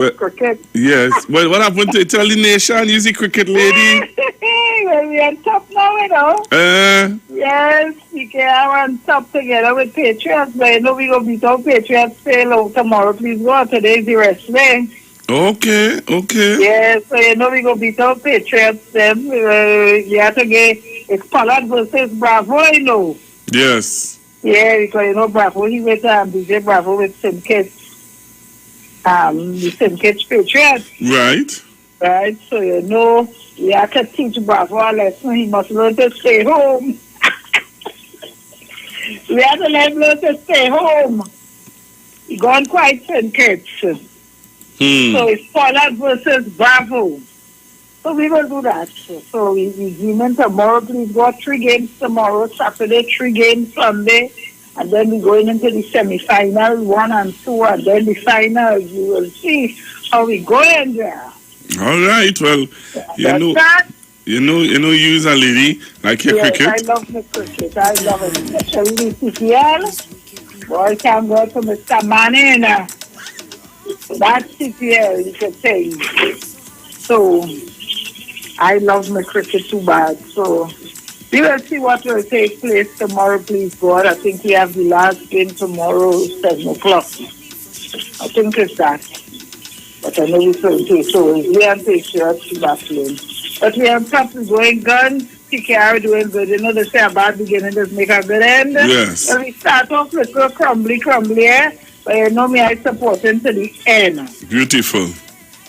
Well, cricket. yes. Well, what happened to tell the nation? You see cricket lady? Well, we are top now, you know. Yes, we can on top together with Patriots, but you know we going to beat out Patriots tomorrow. Please go. Today is the wrestling. Okay. Yes, so you know we going to beat out Patriots. Then we have to get, it's Pollard versus Bravo, you know. Yes. Yeah, because you know Bravo, he with DJ Bravo with St. Kitts. The St. Kitts Patriots. Right, so you know, we have to teach Bravo a lesson. He must learn to stay home. We have to let him learn to stay home. He gone quite St. Kitts. So it's Pollard versus Bravo. So we will do that. So we give him tomorrow. Please go 3 games tomorrow, Saturday, 3 games Sunday. And then we're going into the semi-final, 1 and 2, and then the finals. You will see how we go in there. All right. Well, you know, you's a lady like your cricket. I love my cricket. I love it. Especially the CPL. Boy, thank God for Mr. Manning. That CPL, you can say. So, I love my cricket too bad. So, we will see what will take place tomorrow, please God. I think we have the last game tomorrow, 7 o'clock. I think it's that. But I know we will take so we have to sure to battling. But we have top going guns, TKR doing good. You know, they say a bad beginning does make a good end. Yes. So we start off with a crumbly, but you know me, I support him to the end. Beautiful.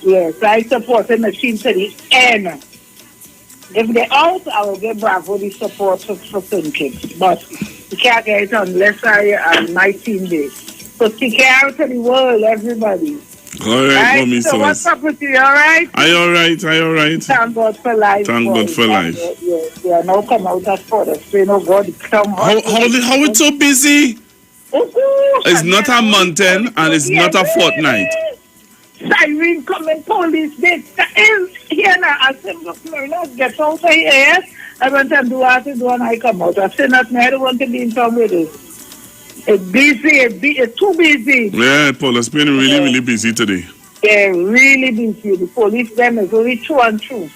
Yes, I support him machine to the end. If they're out, I will give Bravo the support for St. Kitts. But you can't get it unless my team did. So take care to the world, everybody. All right, Mommy. So what's up with you? All right? I all right. Thank God for life. Thank God for life. Yes, we are now come out as for the strain of God. How it's so busy? It's not a mountain and it's not a fortnight. Siren coming, police, this is here now. I said, look, let's get out of here. Yes? I went and do what I do and I come out. I said, not me, I don't want to be in town with this. It's busy, it's too busy. Yeah, Paul, it's been really busy today. Yeah, really busy. The police, them is only 2 and 2.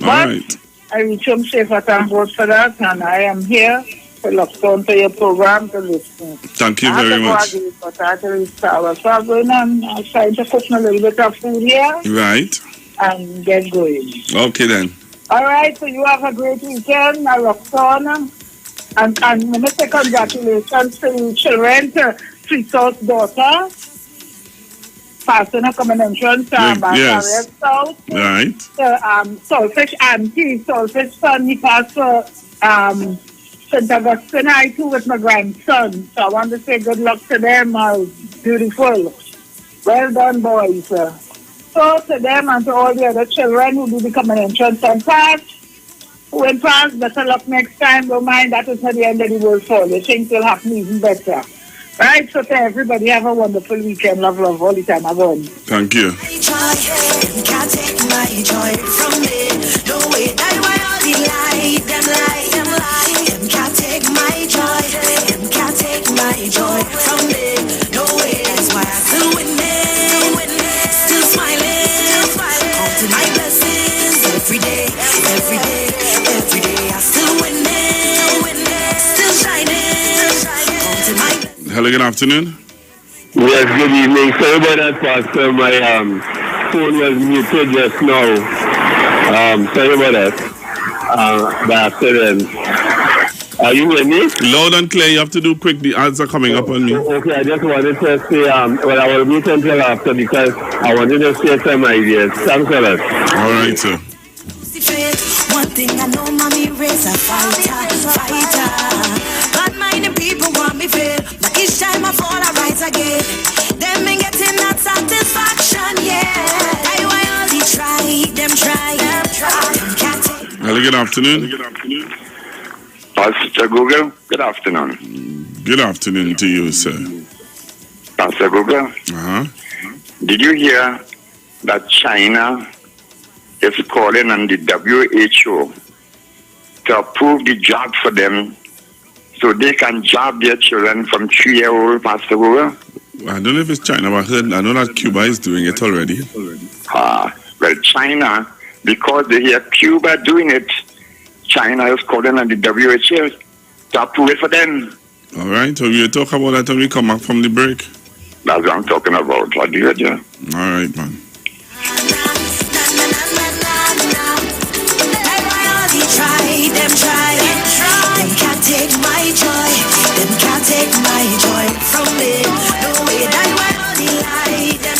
But right. I reach home safe at thank God for that, and I am here to look on to your program to listen. Thank you very much. But I have to reach Tower. So I'm going on, I'm trying to cook a little bit of food here. Right. And get going. Okay then. All right, so you have a great weekend. I rock on. And let me say congratulations to the children, to Treehouse daughter, passing a common entrance by yes. South. Right. Saltfish auntie, Saltfish son, he passed for St. Augustine I too with my grandson. So I want to say good luck to them. Beautiful. Well done, boys. So to them and to all the other children who do the common entrance and pass, who went past, better luck next time. Don't mind, that is not the end of the world for you. Things will happen even better. Right, so to everybody, have a wonderful weekend. Love all the time. Thank you. Can't take my joy from me. No way, that why all the lie, them lie. Them can't take my joy. Them can't take my joy from me. No way, that's why I still winning, still smiling, counting my blessings every day. I still winning, still shining, counting my blessings. Hello, good afternoon. Yes, good evening. Sorry about that, Pastor. My phone was muted just now. Sorry about that. Are you with me? Loud and clear. You have to do quick. The ads are coming up on me. Okay, I just wanted to say, I will meet until after because I wanted to share some ideas. Thanks a lot. All right, sir. One thing I know, mommy raise a fighter. Bad minded people want me fail, but each time I fall, I rise again. Them ain't getting that satisfaction, yeah. I will try, them try. Hello, good afternoon. Pastor Google, good afternoon. Good afternoon to you, sir. Pastor Google, did you hear that China is calling on the WHO to approve the jab for them so they can jab their children from 3-year-old, Pastor Google? I don't know if it's China, but I know that Cuba is doing it already. Well, China, because they hear Cuba doing it, China is calling on the WHO to approve it for them. All right, so we'll talk about that when we come back from the break. That's what I'm talking about. What do you do? All right, man. Them can't take my joy. Them can't take my joy from me. No way that I lie. Them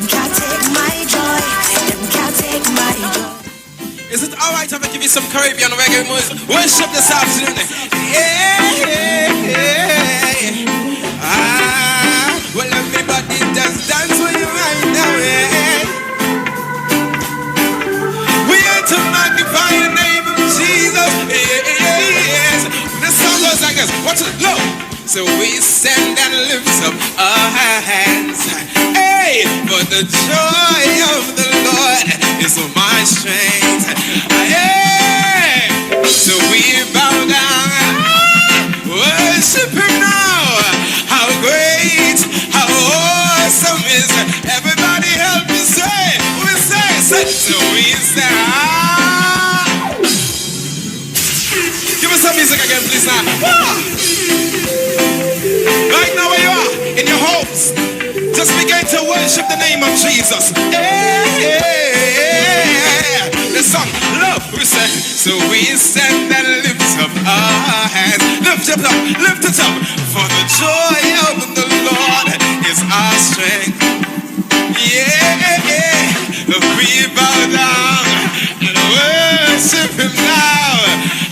can't take my joy. Them can't take my joy. Is it alright if I give you some Caribbean reggae music? Worship this afternoon. Well, everybody just dance with you right now. We are to magnify the name of Jesus. Yes. The song goes like this. Watch it. Look. So we stand and lift up our hands. Hey, for the joy of the Lord is my strength. Hey, so we bow down, worship Him now. How great, how awesome is everybody help me say. We say, so we say. Give us some music again, please now. Right now where you are, in your homes, just begin to worship the name of Jesus. The song, love, we say. So we stand and lift up our hands. Lift it up. For the joy of the Lord is our strength. We bow down and worship Him now.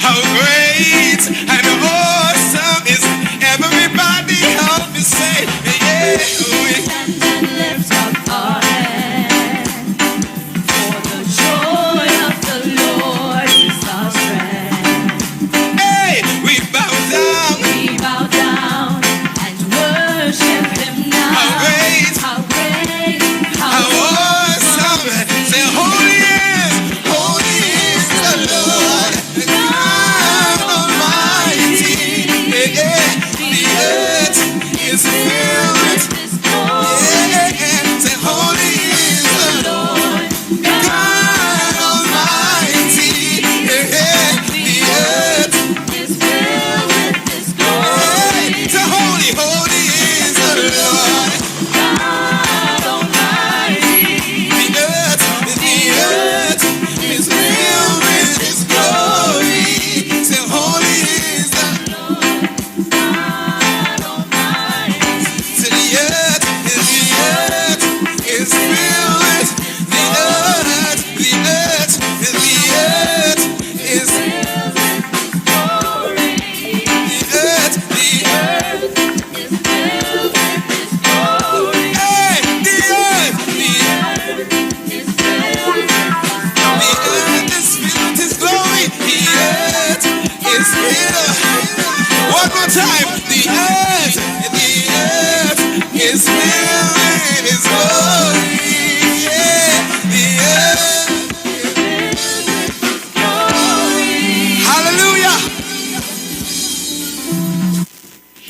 How great and awesome is everybody help me say, we stand and lift up our hands. For the joy of the Lord is our strength. Hey, we bow down and worship Him now. How great, how awesome. Say, holy is the Lord God Almighty. The earth is filled with His glory. Say, holy is the Lord God Almighty. The earth is filled with His glory. Say, holy is the Lord God Almighty. The earth is filled with His glory. Say, holy is the God Almighty. Say, the earth is filled with the earth is Filled with His glory. the earth Is filled with His glory. hey, the earth Is filled with His glory. is filled with His glory. The earth is filled. One more time. The earth is filled with His glory. Yeah, the earth. Hallelujah.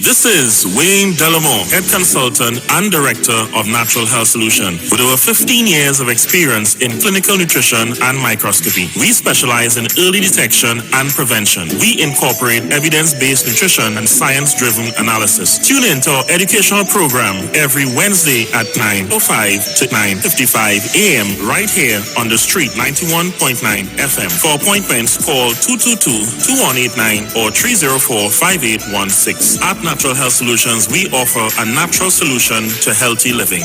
This is Wayne Delamore, Head Consultant and Director of Natural Health Solution. With over 15 years of experience in clinical nutrition and microscopy, we specialize in early detection and prevention. We incorporate evidence-based nutrition and science-driven analysis. Tune in to our educational program every Wednesday at 9:05 to 9:55 a.m. right here on the street 91.9 FM. For appointments, call 222-2189 or 304-5816. At Natural Health Solutions, we offer a natural solution to healthy living.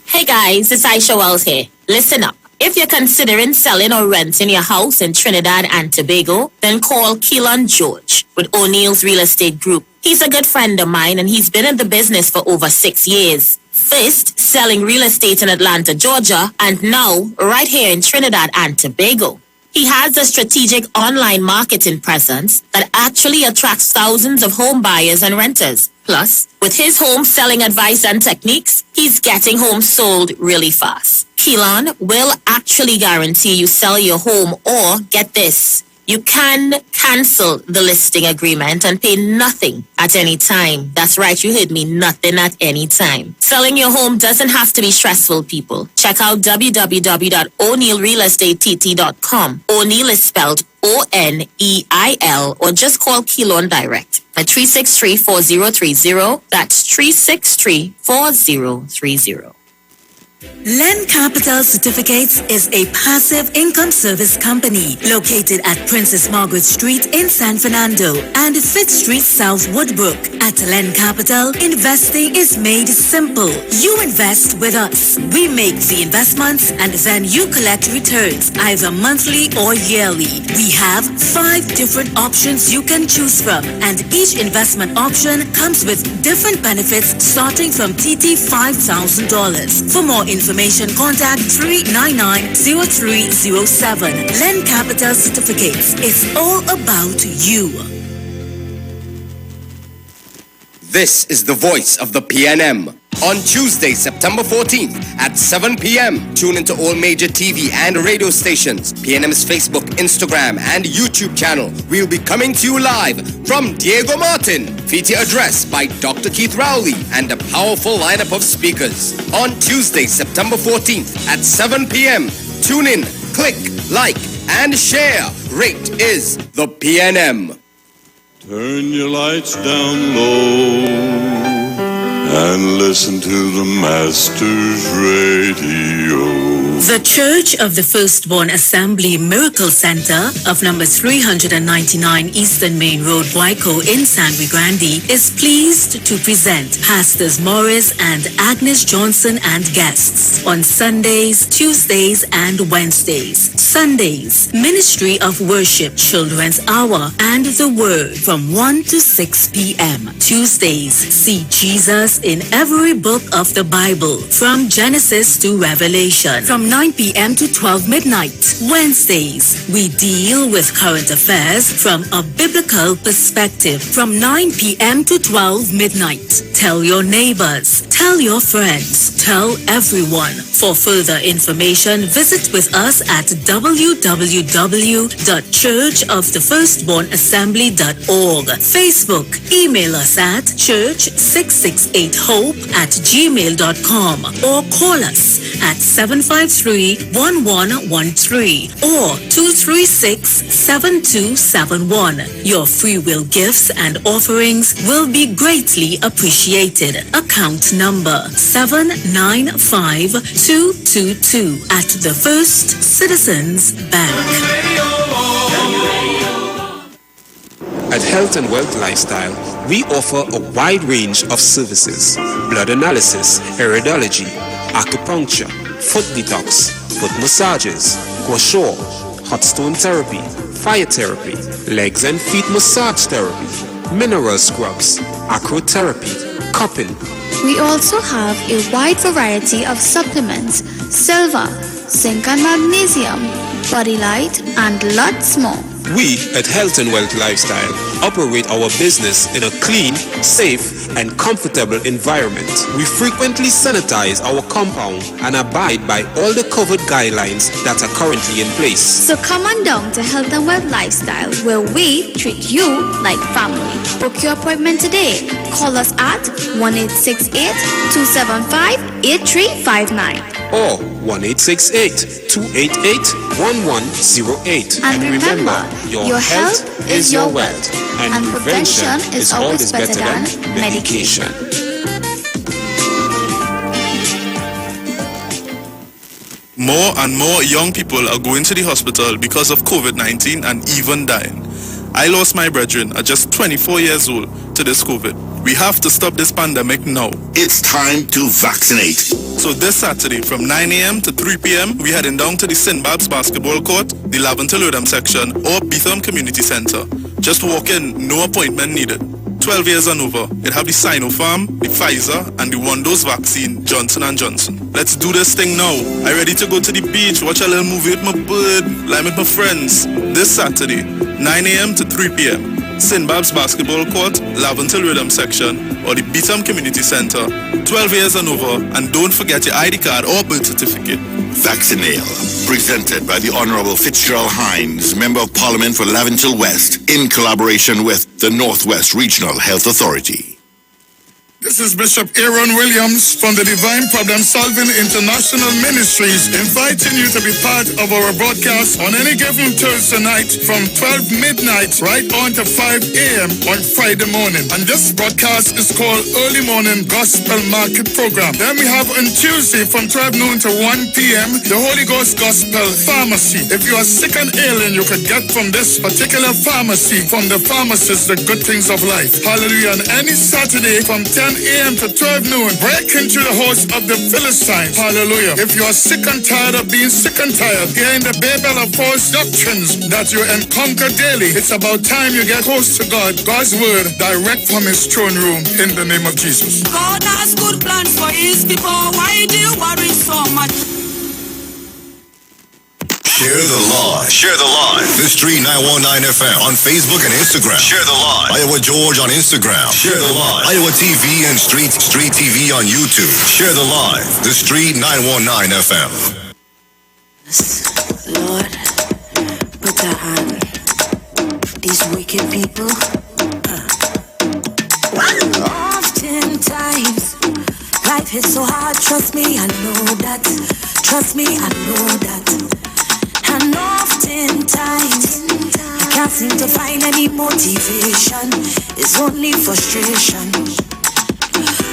Hey guys, it's Aisha Wells here. Listen up. If you're considering selling or renting your house in Trinidad and Tobago, then call Keelan George with O'Neill's Real Estate Group. He's a good friend of mine and he's been in the business for over 6 years. First, selling real estate in Atlanta, Georgia, and now right here in Trinidad and Tobago. He has a strategic online marketing presence that actually attracts thousands of home buyers and renters. Plus, with his home selling advice and techniques, he's getting homes sold really fast. Keelan will actually guarantee you sell your home or, get this, You can cancel the listing agreement and pay nothing at any time. That's right, you heard me, nothing at any time. Selling your home doesn't have to be stressful, people. Check out www.o'neillrealestatetT.com. O'Neill is spelled O-N-E-I-L, or just call Keylon direct at 363-4030. That's 363-4030. Len Capital Certificates is a passive income service company located at Princess Margaret Street in San Fernando and 5th Street South Woodbrook. At Len Capital, investing is made simple. You invest with us. We make the investments and then you collect returns either monthly or yearly. We have 5 different options you can choose from, and each investment option comes with different benefits starting from TT $5,000. For more information, contact 399-0307. Len Capital Certificates. It's all about you. This is the voice of the PNM. On Tuesday, September 14th at 7 p.m., tune into all major TV and radio stations, PNM's Facebook, Instagram, and YouTube channel. We'll be coming to you live from Diego Martin, feature address by Dr. Keith Rowley, and a powerful lineup of speakers. On Tuesday, September 14th at 7 p.m., tune in, click, like, and share. Rate is the PNM. Turn your lights down low and listen to the Master's Radio. The Church of the Firstborn Assembly Miracle Center of number 399 Eastern Main Road, Waiko in San Luis Grande is pleased to present Pastors Morris and Agnes Johnson and guests on Sundays, Tuesdays, and Wednesdays. Sundays, Ministry of Worship, Children's Hour, and the Word from 1 to 6 p.m. Tuesdays, see Jesus in every book of the Bible from Genesis to Revelation from 9 p.m. to 12 midnight. Wednesdays, we deal with current affairs from a biblical perspective from 9 p.m. to 12 midnight. Tell your neighbors, tell your friends, tell everyone. For further information, visit with us at www.churchofthefirstbornassembly.org. Facebook, email us at church668hope@gmail.com or call us at 753-1113 or 236-7271. Your free will gifts and offerings will be greatly appreciated. Account number 795222 at the First Citizens Bank. At Health and Wealth Lifestyle, we offer a wide range of services: blood analysis, iridology, acupuncture, foot detox, foot massages, gua sha, hot stone therapy, fire therapy, legs and feet massage therapy, mineral scrubs, acrotherapy, cupping. We also have a wide variety of supplements: silver, zinc and magnesium, body light, and lots more. We at Health and Wealth Lifestyle operate our business in a clean, safe, and comfortable environment. We frequently sanitize our compound and abide by all the COVID guidelines that are currently in place. So come on down to Health and Wealth Lifestyle, where we treat you like family. Book your appointment today. Call us at 1-868-275-8359. Or 1-868-288-1108. And remember, your health is your wealth, and prevention is always better than medication. More and more young people are going to the hospital because of COVID-19 and even dying. I lost my brethren at just 24 years old to this COVID. We have to stop this pandemic now. It's time to vaccinate. So this Saturday from 9 a.m. to 3 p.m. we heading down to the St. Babs basketball court, the Laventille Odom section, or Betham Community Center. Just walk in, no appointment needed. 12 years and over. It have the Sinopharm, the Pfizer, and the one-dose vaccine, Johnson & Johnson. Let's do this thing now. I ready to go to the beach, watch a little movie with my bird, lie with my friends. This Saturday, 9 a.m. to 3 p.m. St. Bob's Basketball Court, Laventil Rhythm Section, or the Beetham Community Center. 12 years and over, and don't forget your ID card or birth certificate. Vaccinale, presented by the Honorable Fitzgerald Hines, Member of Parliament for Laventil West, in collaboration with the Northwest Regional Health Authority. This is Bishop Aaron Williams from the Divine Problem Solving International Ministries, inviting you to be part of our broadcast on any given Thursday night from 12 midnight right on to 5 a.m. on Friday morning. And this broadcast is called Early Morning Gospel Market Program. Then we have on Tuesday from 12 noon to 1 p.m. the Holy Ghost Gospel Pharmacy. If you are sick and ailing, you can get from this particular pharmacy, from the pharmacist, the good things of life. Hallelujah. And any Saturday from 10 a.m. to 12 noon, break into the house of the Philistines. Hallelujah. If you are sick and tired of being sick and tired, hearing the babel of false doctrines that you encounter daily, it's about time you get close to God. God's word direct from his throne room in the name of Jesus. God has good plans for his people. Why do you worry so much? Share the live. Share the live. The Street 919 FM on Facebook and Instagram. Share the live. Iowa George on Instagram. Share the live. Iowa TV and Street TV on YouTube. Share the live. The Street 919 FM. Lord, put a hand. These wicked people. Oftentimes, life is so hard. Trust me, I know that. Trust me, I know that. And oftentimes, I can't seem to find any motivation. It's only frustration.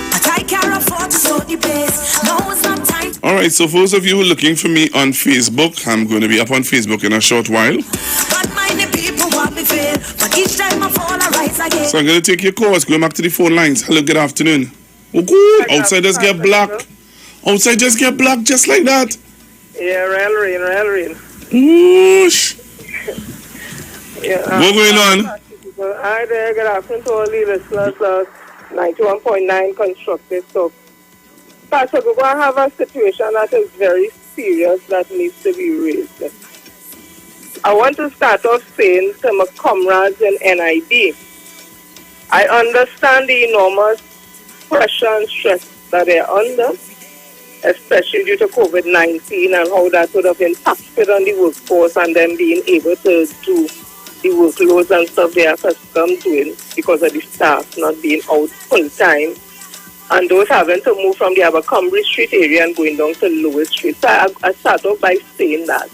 But I can't afford to slow the pace. No, it's not time. All right, so for those of you who are looking for me on Facebook, I'm going to be up on Facebook in a short while. But many people want me fail. But each time I fall, I rise again. So I'm going to take your calls. Going back to the phone lines. Hello, good afternoon. Oh, good. Outside just get black. Outside just get black, just like that. Yeah, real rain. Whoosh. Yeah, what going on? Hi there, good afternoon to all the listeners. 91.9 Constructive Talk. Pastor, we're going to have a situation that is very serious that needs to be raised. I want to start off saying to my comrades in NID, I understand the enormous pressure and stress that they're under, especially due to COVID-19 and how that would have impacted on the workforce and them being able to do the workloads and stuff they are accustomed doing because of the staff not being out full time. And those having to move from the Abercrombie Street area and going down to Lower Street. So I start off by saying that.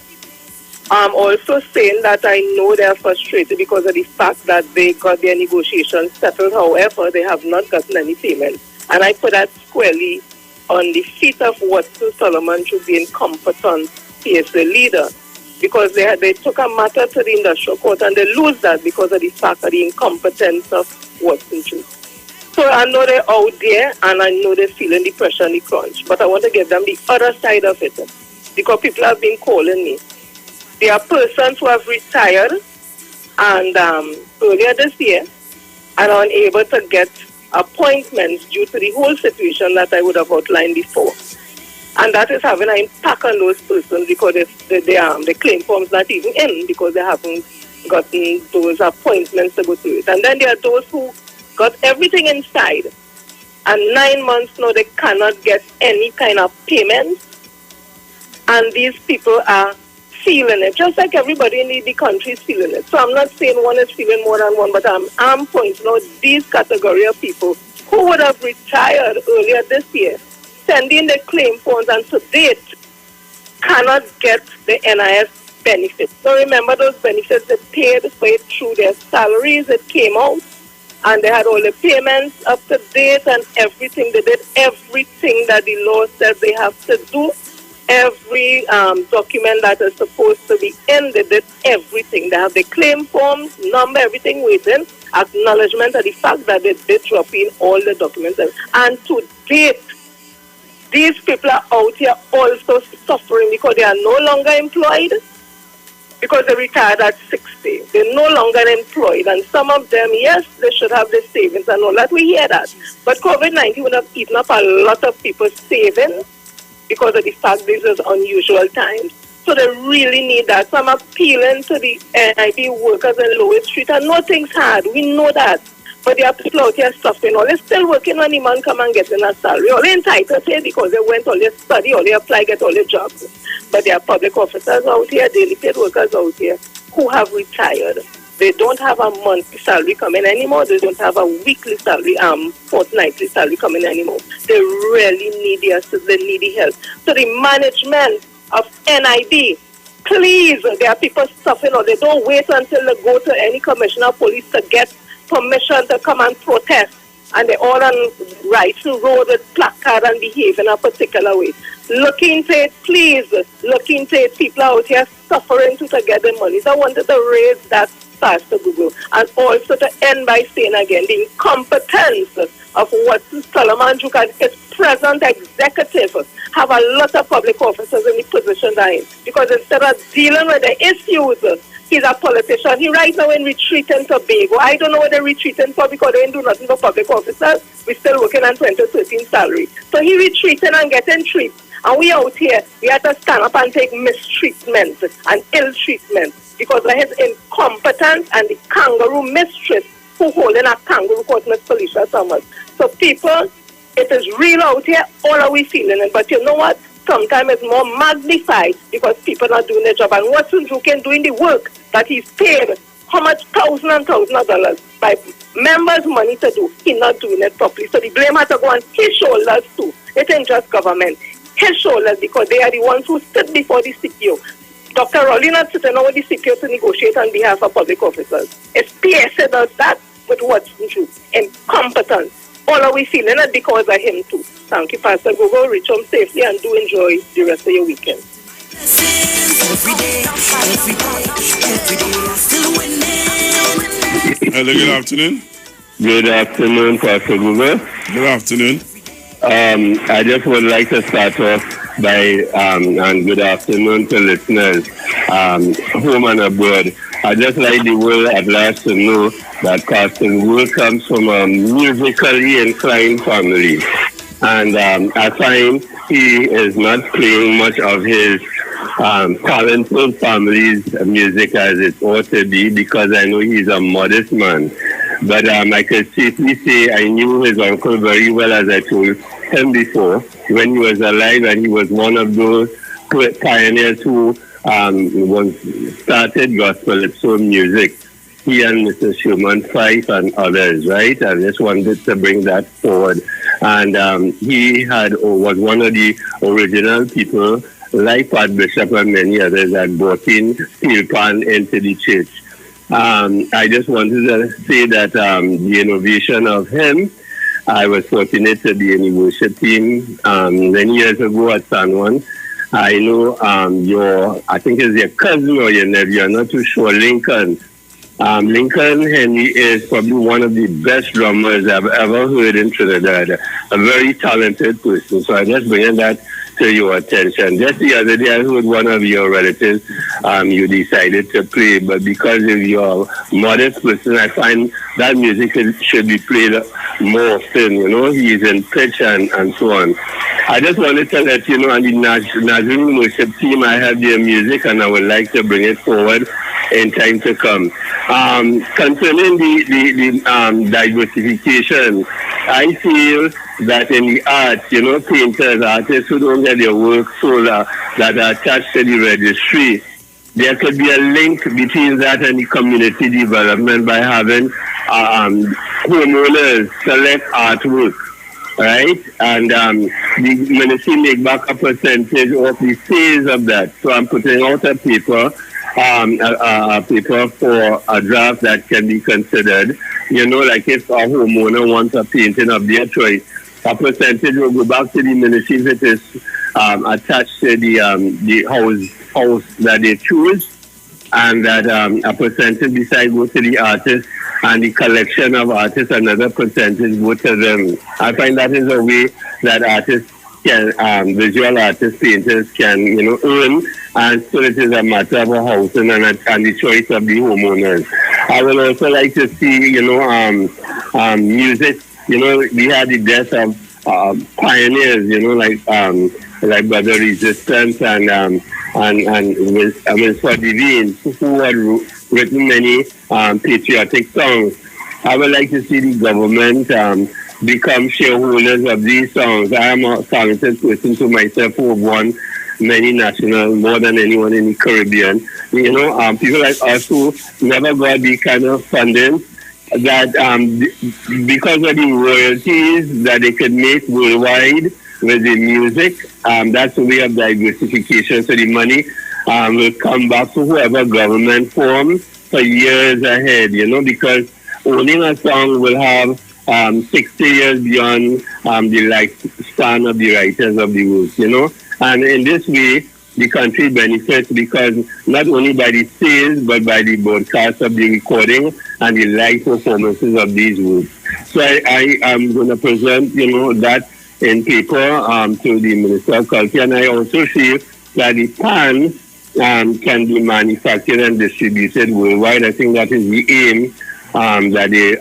I'm also saying that I know they're frustrated because of the fact that they got their negotiations settled. However, they have not gotten any payment. And I put that squarely on the feet of Watson Solomon should be incompetent PSA leader, because they took a matter to the industrial court and they lose that because of the fact of the incompetence of Watson Truth. So I know they're out there and I know they're feeling the pressure and the crunch, but I want to give them the other side of it, because people have been calling me. There are persons who have retired and earlier this year and are unable to get appointments due to the whole situation that I would have outlined before. And that is having an impact on those persons because the claim form's not even in because they haven't gotten those appointments to go through it. And then there are those who got everything inside and 9 months now they cannot get any kind of payments. And these people are feeling it, just like everybody in the country is feeling it. So I'm not saying one is feeling more than one, but I'm pointing out these category of people who would have retired earlier this year, sending their claim forms and to date cannot get the NIS benefits. So remember those benefits, they paid for it through their salaries, it came out, and they had all the payments up to date and everything. They did everything that the law says they have to do. Every document that is supposed to be in, they did everything. They have the claim forms, number, everything within, acknowledgement of the fact that they did drop in all the documents. And to date, these people are out here also suffering because they are no longer employed, because they retired at 60. They're no longer employed. And some of them, yes, they should have the savings and all that. We hear that. But COVID-19 would have eaten up a lot of people's savings, because of the fact these are unusual times. So they really need that. So I'm appealing to the NIB workers in Lower Street. And nothing's hard. We know that. But there are people out here suffering. All they're still working on the man come and getting a salary. All they're entitled to it because they went, all they study, all they apply, get all their jobs. But there are public officers out here, daily paid workers out here who have retired. They don't have a monthly salary coming anymore. They don't have a weekly salary, fortnightly salary coming anymore. They really need the assistance. They need the help. So the management of NIB, please, there are people suffering, or they don't wait until they go to any commissioner of police to get permission to come and protest, and they all on Wrighton Road with placard and behave in a particular way. Look into it, please. Look into it. People out here suffering to get their money. So I wanted to raise that fast to Google, and also to end by saying again the incompetence of what Solomon Juke and his present executive have a lot of public officers in the position they're in, because instead of dealing with the issues, he's a politician. He right now in retreat in Tobago. I don't know what they're retreating for, because they ain't do nothing for public officers. We're still working on 2013 salary. So he retreating and getting treated. And we out here, we have to stand up and take mistreatment and ill treatment because of his incompetence and the kangaroo mistress who holding a kangaroo court, Miss Felicia Summers. So people, it is real out here, all are we feeling it. But you know what? Sometimes it's more magnified because people are doing their job. And what Sunju can doing the work that he's paid, how much thousands and thousands of dollars by members' money to do, he's not doing it properly. So the blame has to go on his shoulders too. It ain't just government. His shoulders, because they are the ones who stood before the CPO. Dr. Rowley not sitting over the CPO to negotiate on behalf of public officers. If PSA does that with what's true, incompetence, all are we feeling it because of him too. Thank you, Pastor. Go reach home safely and do enjoy the rest of your weekend. Hello, good afternoon. Good afternoon, Pastor Google. Good afternoon. I just would like to start off by, and good afternoon to listeners, home and abroad. I just like the world at large to know that Pastor Google comes from a musically inclined family. And I find he is not playing much of his talented family's music as it ought to be, because I know he's a modest man. But I could safely say I knew his uncle very well, as I told him before, when he was alive, and he was one of those pioneers who started gospel soul music. He and Mr. Schumann Fife and others, right? I just wanted to bring that forward. And he was one of the original people, like Pat Bishop and many others, that brought in steel pan into the church. I just wanted to say that the innovation of him, I was fortunate to be in the worship team many years ago at San Juan. I know I think it's your cousin or your nephew, I'm not too sure, Lincoln. Lincoln Henry is probably one of the best drummers I've ever heard in Trinidad. A very talented person. So I just bring that to your attention. Just the other day I heard one of your relatives, you decided to play, but because of your modest person, I find that music should be played more often. You know, he's in pitch and so on. I just wanted to let you know, on the Nazarene worship team, I have their music and I would like to bring it forward in time to come. Concerning the diversification, I feel that in the arts, you know, painters, artists who don't get their work sold that are attached to the registry, there could be a link between that and the community development by having homeowners select artwork, right? And the ministry make back a percentage of the sales of that. So I'm putting out a paper for a draft that can be considered. You know, like if a homeowner wants a painting of their choice, a percentage will go back to the ministry if it is attached to the house that they choose, and that a percentage besides go to the artist, and the collection of artists, another percentage go to them. I find that is a way that artists can, visual artists, painters can, you know, earn, and so it is a matter of a housing and the choice of the homeowners. I would also like to see, you know, music. You know, we had the death of pioneers, you know, like Brother Resistance and with Devine, who had written many patriotic songs. I would like to see the government become shareholders of these songs. I am a talented person to myself who have won many national, more than anyone in the Caribbean. You know, people like us who never got the kind of funding that because of the royalties that they could make worldwide with the music, that's a way of diversification. So the money will come back to whoever government forms for years ahead, you know, because owning a song will have 60 years beyond the lifespan of the writers of the works, you know. And in this way, the country benefits because not only by the sales, but by the broadcast of the recording and the live performances of these works. So I am going to present, you know, that in paper to the Minister of Culture. And I also feel that the pan can be manufactured and distributed worldwide. I think that is the aim that they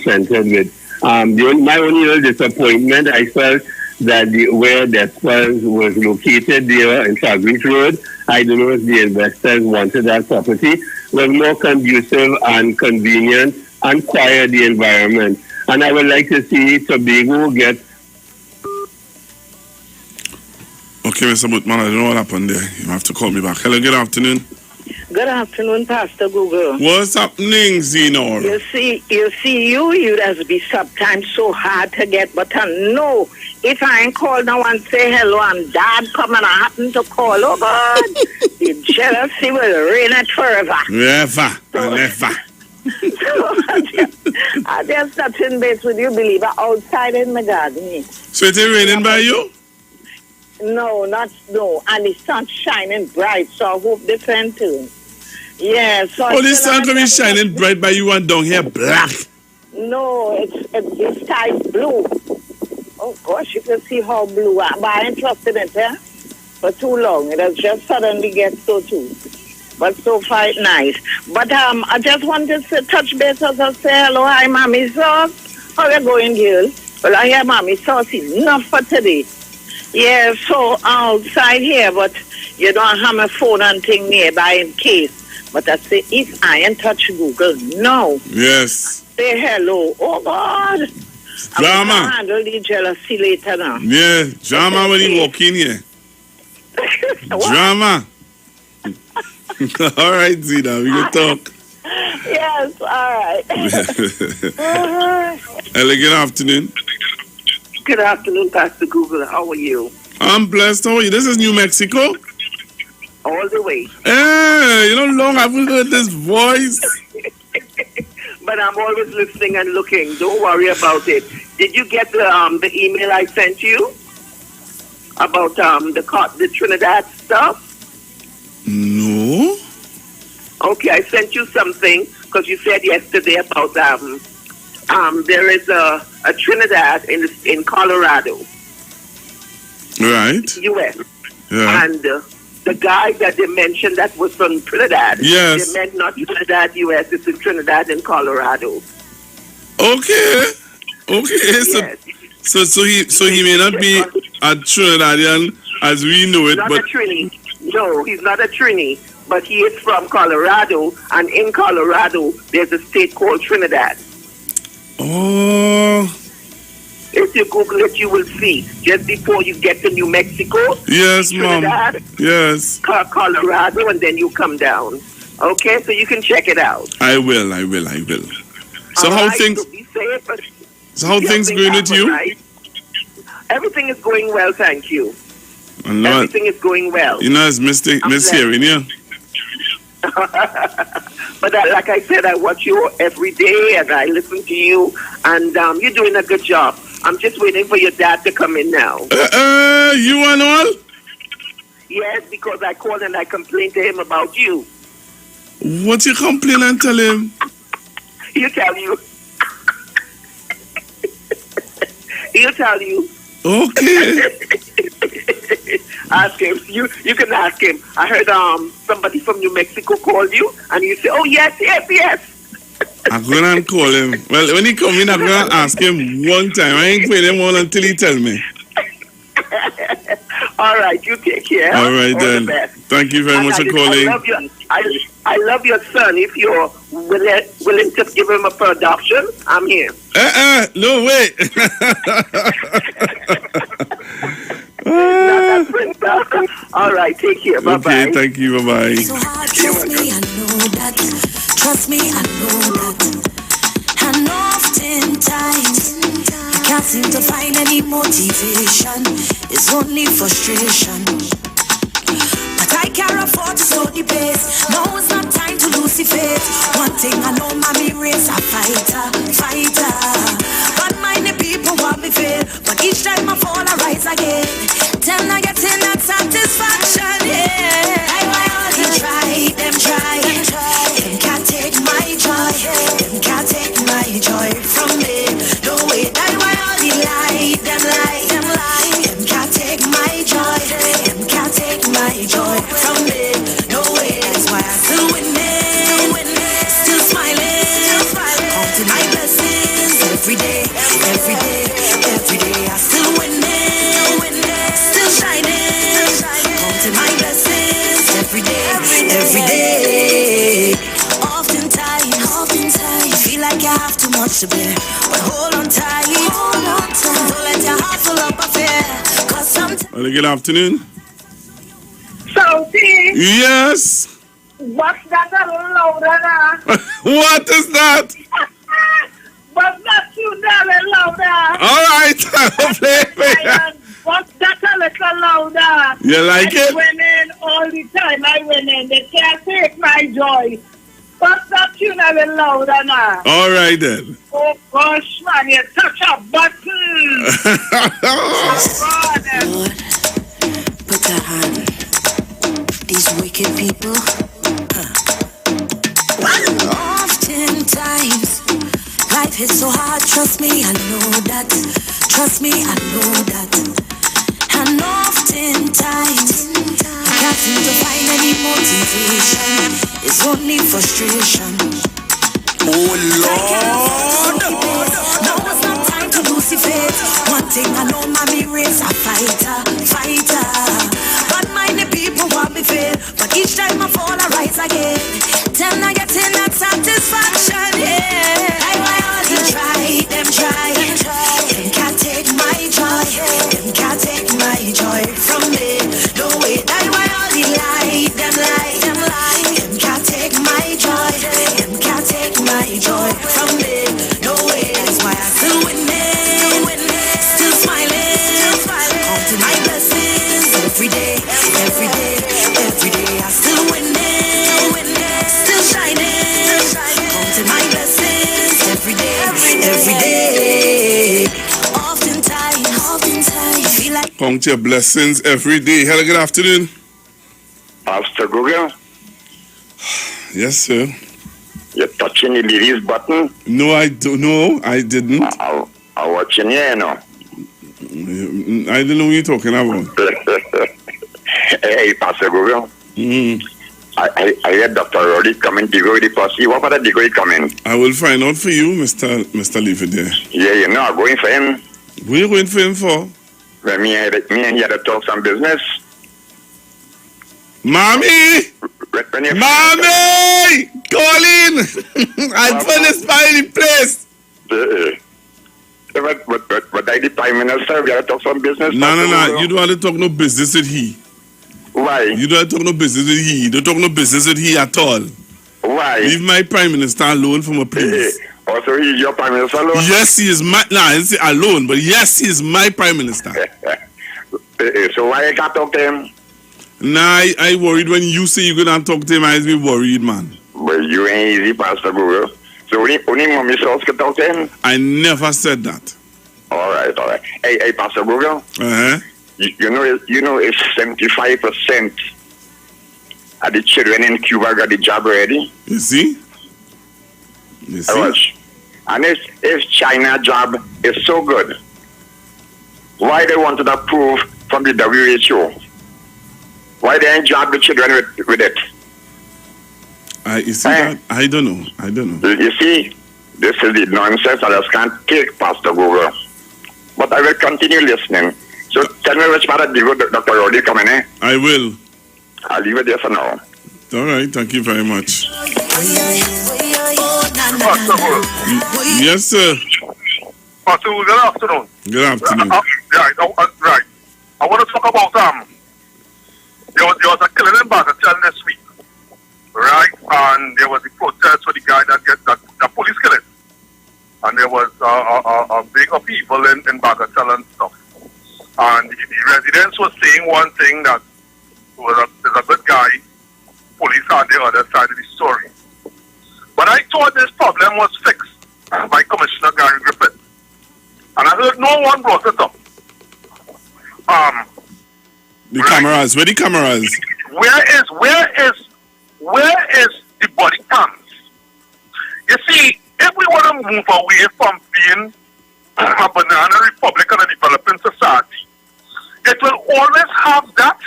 centered with. My only little disappointment, I felt that where that was located there in Fabric Road, I don't know if the investors wanted that property, was more conducive and convenient and quiet the environment. And I would like to see Tobago get... Okay, Mr. Bootman, I don't know what happened there. You have to call me back. Hello, good afternoon. Good afternoon, Pastor Google. What's happening, Zenor? You has be sometimes so hard to get, but no. If I ain't call now and say hello and dad come and I happen to call, oh God, the jealousy will reign it forever. Never. I just touching base with you, believer, outside in my garden. So it's raining by you? No, and the sun's shining bright, so I hope they can too. Yeah, so the sun can be shining bright by you and down here black. No, it's sky blue. Oh gosh, you can see how blue I am. But I ain't trusted it for too long. It has just suddenly get so too. But so far it's nice. But I just wanted to touch base as I say hello, hi Mommy Sauce. How you going, girl? Well, I hear Mommy Sauce is enough for today. Yeah, so outside here, but you don't have my phone and thing nearby in case. But I say, if I ain't touch Google, no. Yes. Say hello. Oh, God. Drama. I'm going to handle the jealousy later now. Yeah, drama when you walk in here. Drama. All right, Zina, we can talk. Yes, all right. Hello, good afternoon. Good afternoon, Pastor Google. How are you? I'm blessed. How are you? This is New Mexico. All the way. Hey, you know, long I haven't heard this voice. But I'm always listening and looking. Don't worry about it. Did you get the email I sent you about the Trinidad stuff? No. Okay, I sent you something because you said yesterday about there is a Trinidad in Colorado. Right. U.S. Yeah. And the guy that they mentioned that was from Trinidad. Yes. They meant not Trinidad, U.S. It's in Trinidad and Colorado. Okay. Yes. So he may not be a Trinidadian as we know it, Not but a Trini. No, he's not a Trini, but he is from Colorado, and in Colorado there's a state called Trinidad. Oh. If you Google it, you will see. Just before you get to New Mexico. Yes, Trinidad, Mom. Yes. Colorado, and then you come down. Okay, so you can check it out. I will. So All how right, things? So be safe, but So how things going with you? Right? Everything is going well, thank you. And Everything is going well. You know, it's mishearing you. But like I said, I watch you every day and I listen to you, and you're doing a good job. I'm just waiting for your dad to come in now. You and all? Yes, because I called and I complained to him about you. What you complain and tell him? He'll tell you. He'll tell you. Okay. Ask him. You can ask him. I heard somebody from New Mexico called you, and you say, "Oh yes." I'm gonna call him. Well, when he come in, I'm gonna ask him one time. I ain't paying him one until he tell me. All right, you take care. All right, All then. the best. Thank you very And much for calling. I love your son. If you're willing to give him a production, I'm here. No way. All right, take care. Bye-bye. Okay, thank you. Bye-bye. So hard, trust me, I know that. Trust me, I know that. And oftentimes, I can't seem to find any motivation. It's only frustration. But I can't afford to slow the pace. No, it's not time to lose the faith. One thing I know, mommy race a fighter. But mind the people want me fail. But each time I fall, I rise again. Then I get in that satisfaction, yeah. I only try, them try. Them can't take my joy. Them can't take my joy from me. No way, I only lie, them lie. Them can't take my joy. Them can't take my joy from me. No way, that's why I'm still winning. Still smiling. Counting my blessings every day. Every day, I still winning. Still shining. Counting my blessings every day. Oftentimes, you feel like you have too much to bear. But hold on tight. Don't let your heart fill up a fear. Cause sometimes. Good afternoon. Sophie, Yes. what's that a little louder now? What is that? What's that too darling louder? All right. Play. What's that a little louder? You like it? I went in all the time. I went in. They can't take my joy. What's that tune a little louder now? All right, then. Oh, gosh, man. You touch a button. Oh, God. Lord, put a hand. These wicked people. Oftentimes, life is so hard. Trust me, I know that. Trust me, I know that. And oftentimes, I can't seem to find any motivation. It's only frustration. Oh Lord. No, it's not time to lose the faith. One thing I know, mommy race a fighter. But mind the people want me fail. But each time I fall, I rise again. Then I get in that satisfaction, yeah. I only try, them try. Them can't take my joy. Them can't take my joy from me. No way, I only lie, them lie. Them can't take my joy. Them can't take my joy from me. No way, that's why I still winning. Still smiling. Counting my blessings every day. I still winning. Still shining. Counting my blessings every day. Oftentimes, you feel like Count your blessings every day. Hello, good afternoon. Pastor Google, Yes, sir. you're touching the ladies button. No, I don't. No, I didn't. I'm watching you, you know. I don't know what you're talking about. Hey, Pastor Google. I heard Dr. Roddy coming to go with the posse. What about the go coming? I will find out for you, Mr. Leave it there. Yeah, you know, I'm going for him. What are you going for him for? Well, me and he had to talk some business. Mommy! Mommy! Call in! I'll finish by the place. But I the Prime Minister, we had to talk some business. No. You don't want to talk no business with he. Why? You don't talk no business with he. You don't talk no business with he at all. Why? Leave my Prime Minister alone for my please. Also, he's your Prime Minister alone? Yes, he is my... Nah, I didn't say alone, but yes, he is my Prime Minister. So why I can't talk to him? Nah, I worried when you say you're going to talk to him. I be worried, man. But you ain't easy, Pastor Google. So only mommy sauce can talk to him? I never said that. All right. Hey, Pastor Google. You know, it's 75% of the children in Cuba got the job already. You see? And if China job is so good, why they wanted to approve from the WHO? Why they ain't job the children with it? You see that? I don't know. You see, this is the nonsense I just can't take, Pastor Google. But I will continue listening. So tell me which part of the Dr. Rowley coming in. I will. I'll leave it there for now. All right, thank you very much. Yes, sir. Good afternoon. Good afternoon. Right. I want to talk about there was a killing in Bagatelle this week, right? And there was a protest for the guy that the police killing, and there was a big upheaval in Bagatelle and stuff. And the residents were saying one thing, that there's a good guy. Police on the other side of the story. But I thought this problem was fixed by Commissioner Gary Griffith. And I heard no one brought it up. The cameras, where the cameras? Where is the body cams? You see, if we want to move away from being a banana republic and a developing society, it will always have that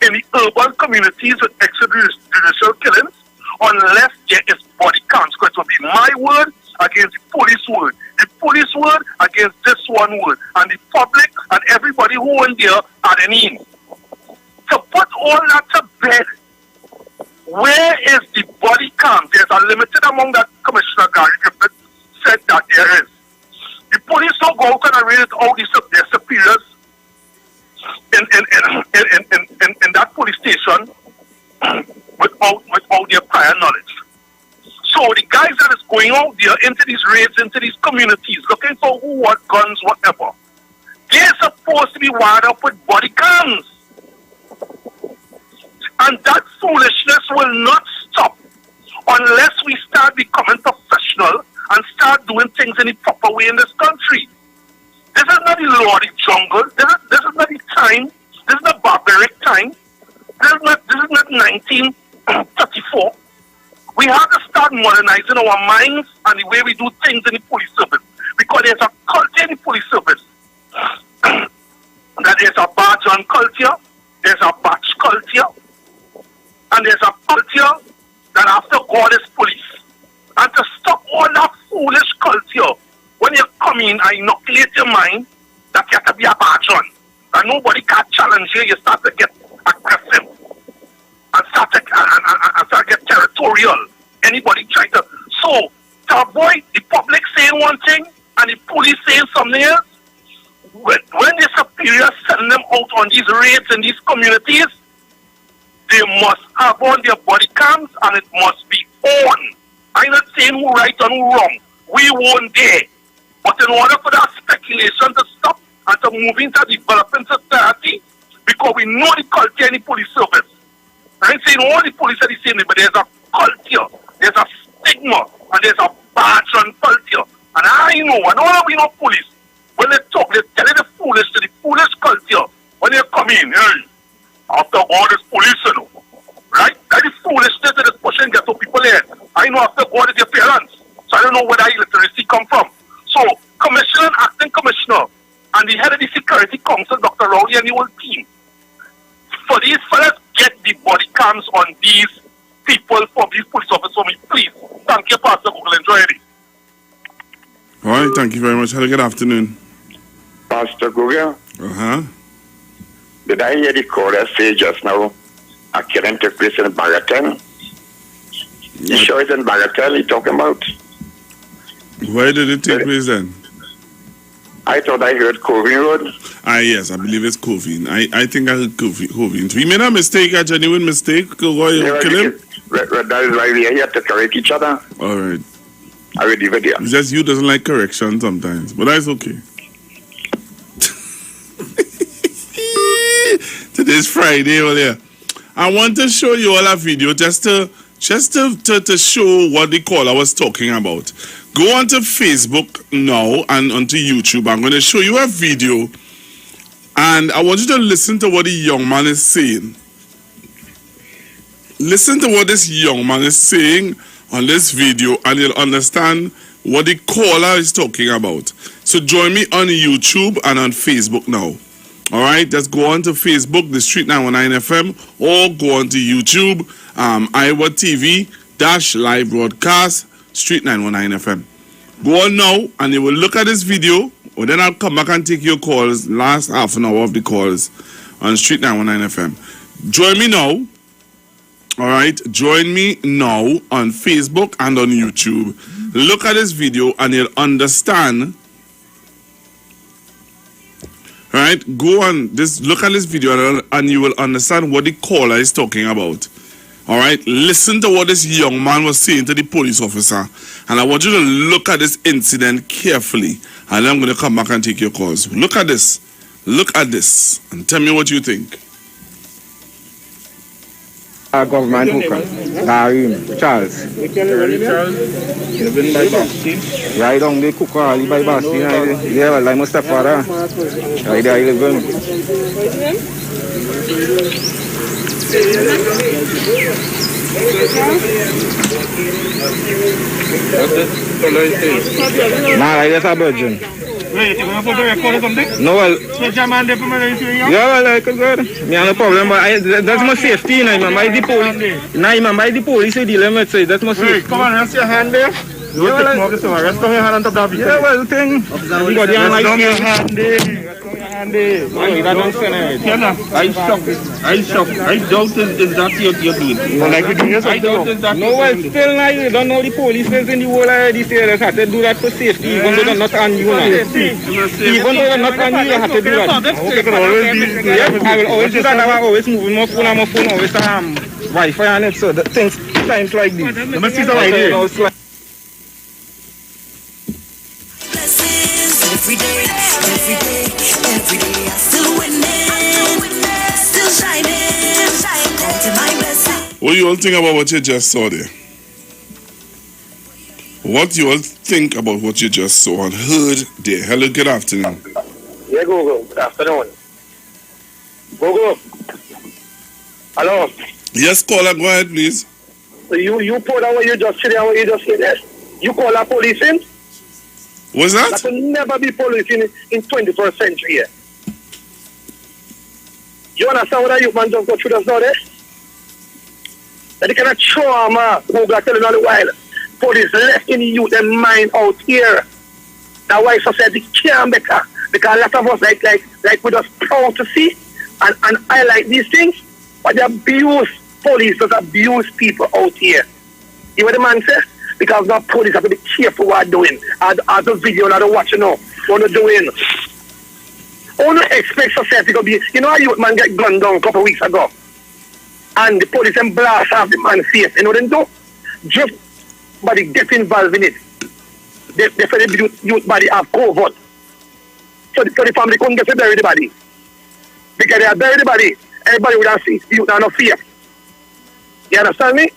in the urban communities with extrajudicial killings, unless there is body cams. Because it will be my word against the police word, the police word against this one word, and the public and everybody who in there are the mean. To put all that to bed, where is the body cam? There's a limited amount that Commissioner Gary Griffith said that there is. The police don't go out and arrange all their superiors in that police station without their prior knowledge. So the guys that is going out there into these raids, into these communities, looking for who, what, guns, whatever, they're supposed to be wired up with body cams. And that foolishness will not stop unless we start becoming professional and start doing things in the proper way in this country. This is not the law of the jungle. This is not the time. This is not barbaric time. This is not 1934. We have to start modernizing our minds and the way we do things in the police service. Because there's a culture in the police service. That there's a badge on culture, there's a batch culture, and there's a culture that after God is police. And to stop all that foolish culture, when you come in and inoculate your mind that you have to be a badge on, and nobody can challenge you, you start to get aggressive and start to get territorial. Anybody try to. So, to avoid the public saying one thing and the police saying something else, when the superiors send them out on these raids in these communities, they must have on their body cams and it must be on. I'm not saying who right and who wrong. We weren't there. But in order for that speculation to stop and to move into a developing society, because we know the culture in the police service. I ain't saying all the police are the same, but there's a culture, there's a stigma, and there's a badge on culture. And I know, and all of we know police, when they talk, they tell you the foolish culture. When they come in, hey, after all this police, you know, right? That is foolishness that is pushing ghetto people here. I know after God is your parents, so I don't know where that illiteracy come from. So, Commissioner and Acting Commissioner, and the head of the Security Council, Dr. Rowley, and the whole team, for these fellas, get the body cams on these people, for these police officers, for me, please. Thank you, Pastor Google. Enjoy it. All right, thank you very much. Have a good afternoon. Pastor Google. Uh-huh. Did I hear the caller say just now a killing took place in Bagatelle? You sure it's in Bagatelle you're talking about? Where did it take place then? I thought I heard Coving Road. Yes, I believe it's Coving. I think I heard Coving. We made a mistake, a genuine mistake. Kill him. That is why we are here to correct each other. All right. I will leave it there. It's just you doesn't like correction sometimes, but that's okay. Today's Friday, well, yeah. I want to show you all a video just to show what the caller was talking about. Go onto Facebook now and onto YouTube. I'm going to show you a video, and I want you to listen to what the young man is saying. Listen to what this young man is saying on this video, and you'll understand what the caller is talking about. So join me on YouTube and on Facebook now. All right, just go on to Facebook, the Street 919 FM, or go on to YouTube, Iwer TV -- live broadcast, Street 919 FM. Go on now, and you will look at this video, Well, then I'll come back and take your calls, last half an hour of the calls on Street 919 FM. Join me now. All right, join me now on Facebook and on YouTube. Look at this video and you'll understand. All right, go on this. Look at this video and you will understand what the caller is talking about. All right, listen to what this young man was saying to the police officer, and I want you to look at this incident carefully. And then I'm going to come back and take your calls. Look at this, and tell me what you think. Government worker, Charles. Right on the cook all by Basti. Yeah, well, I must have father. Right there, I live Nah, I just a virgin. Wait, you want to put a record or something? No, well. So, Jaman, they put me in. Yeah, well, I could go. Me have no problem, but that's my safety, you know, man. By the police. Nah, man, by the police, they deal with it. That's my safety. Wait, come on, rest your hand there. You want to take more, rest your hand on top of that. Yeah, well, thing. Rest down your hand there. I doubt is that you're doing. Well, like we doing this, I doubt is that. No, well, still now you don't know the police is in the world already say they have to do that for safety, even though they're not on you now. Even though they're not on you, they have to do that. Yes, I will always do that. I will always move my phone, always Wi-Fi on it, so the things times like this. Let me see some idea. Every day, I still winning, still shining, counting my blessings. What do you all think about what you just saw there? What do you all think about what you just saw and heard there? Hello, good afternoon. Yeah, go. Good afternoon. Go. Hello. Yes, caller, go ahead, please. So you put out what you just said and what you just said there. You call a police in? What's that? That will never be policing in 21st century here. You understand what a youth man just go through this now there? That the kind of trauma who got telling all the while. Police left in the youth and mind out here. That's why society can't better. Because a lot of us like we just proud to see and highlight these things. But they abuse police, just abuse people out here. You know what the man says? Because the police have to be careful what they're doing. As the video and I don't watch you know what they're doing. Only expect society to be, you know, a youth man get gunned down a couple of weeks ago. And the police and blast off the man's face. You know what they do? Just body get involved in it. They say the youth body have covered. So the family couldn't get to bury the body. Because they have buried the body, everybody would have seen the youth have no fear. You understand me?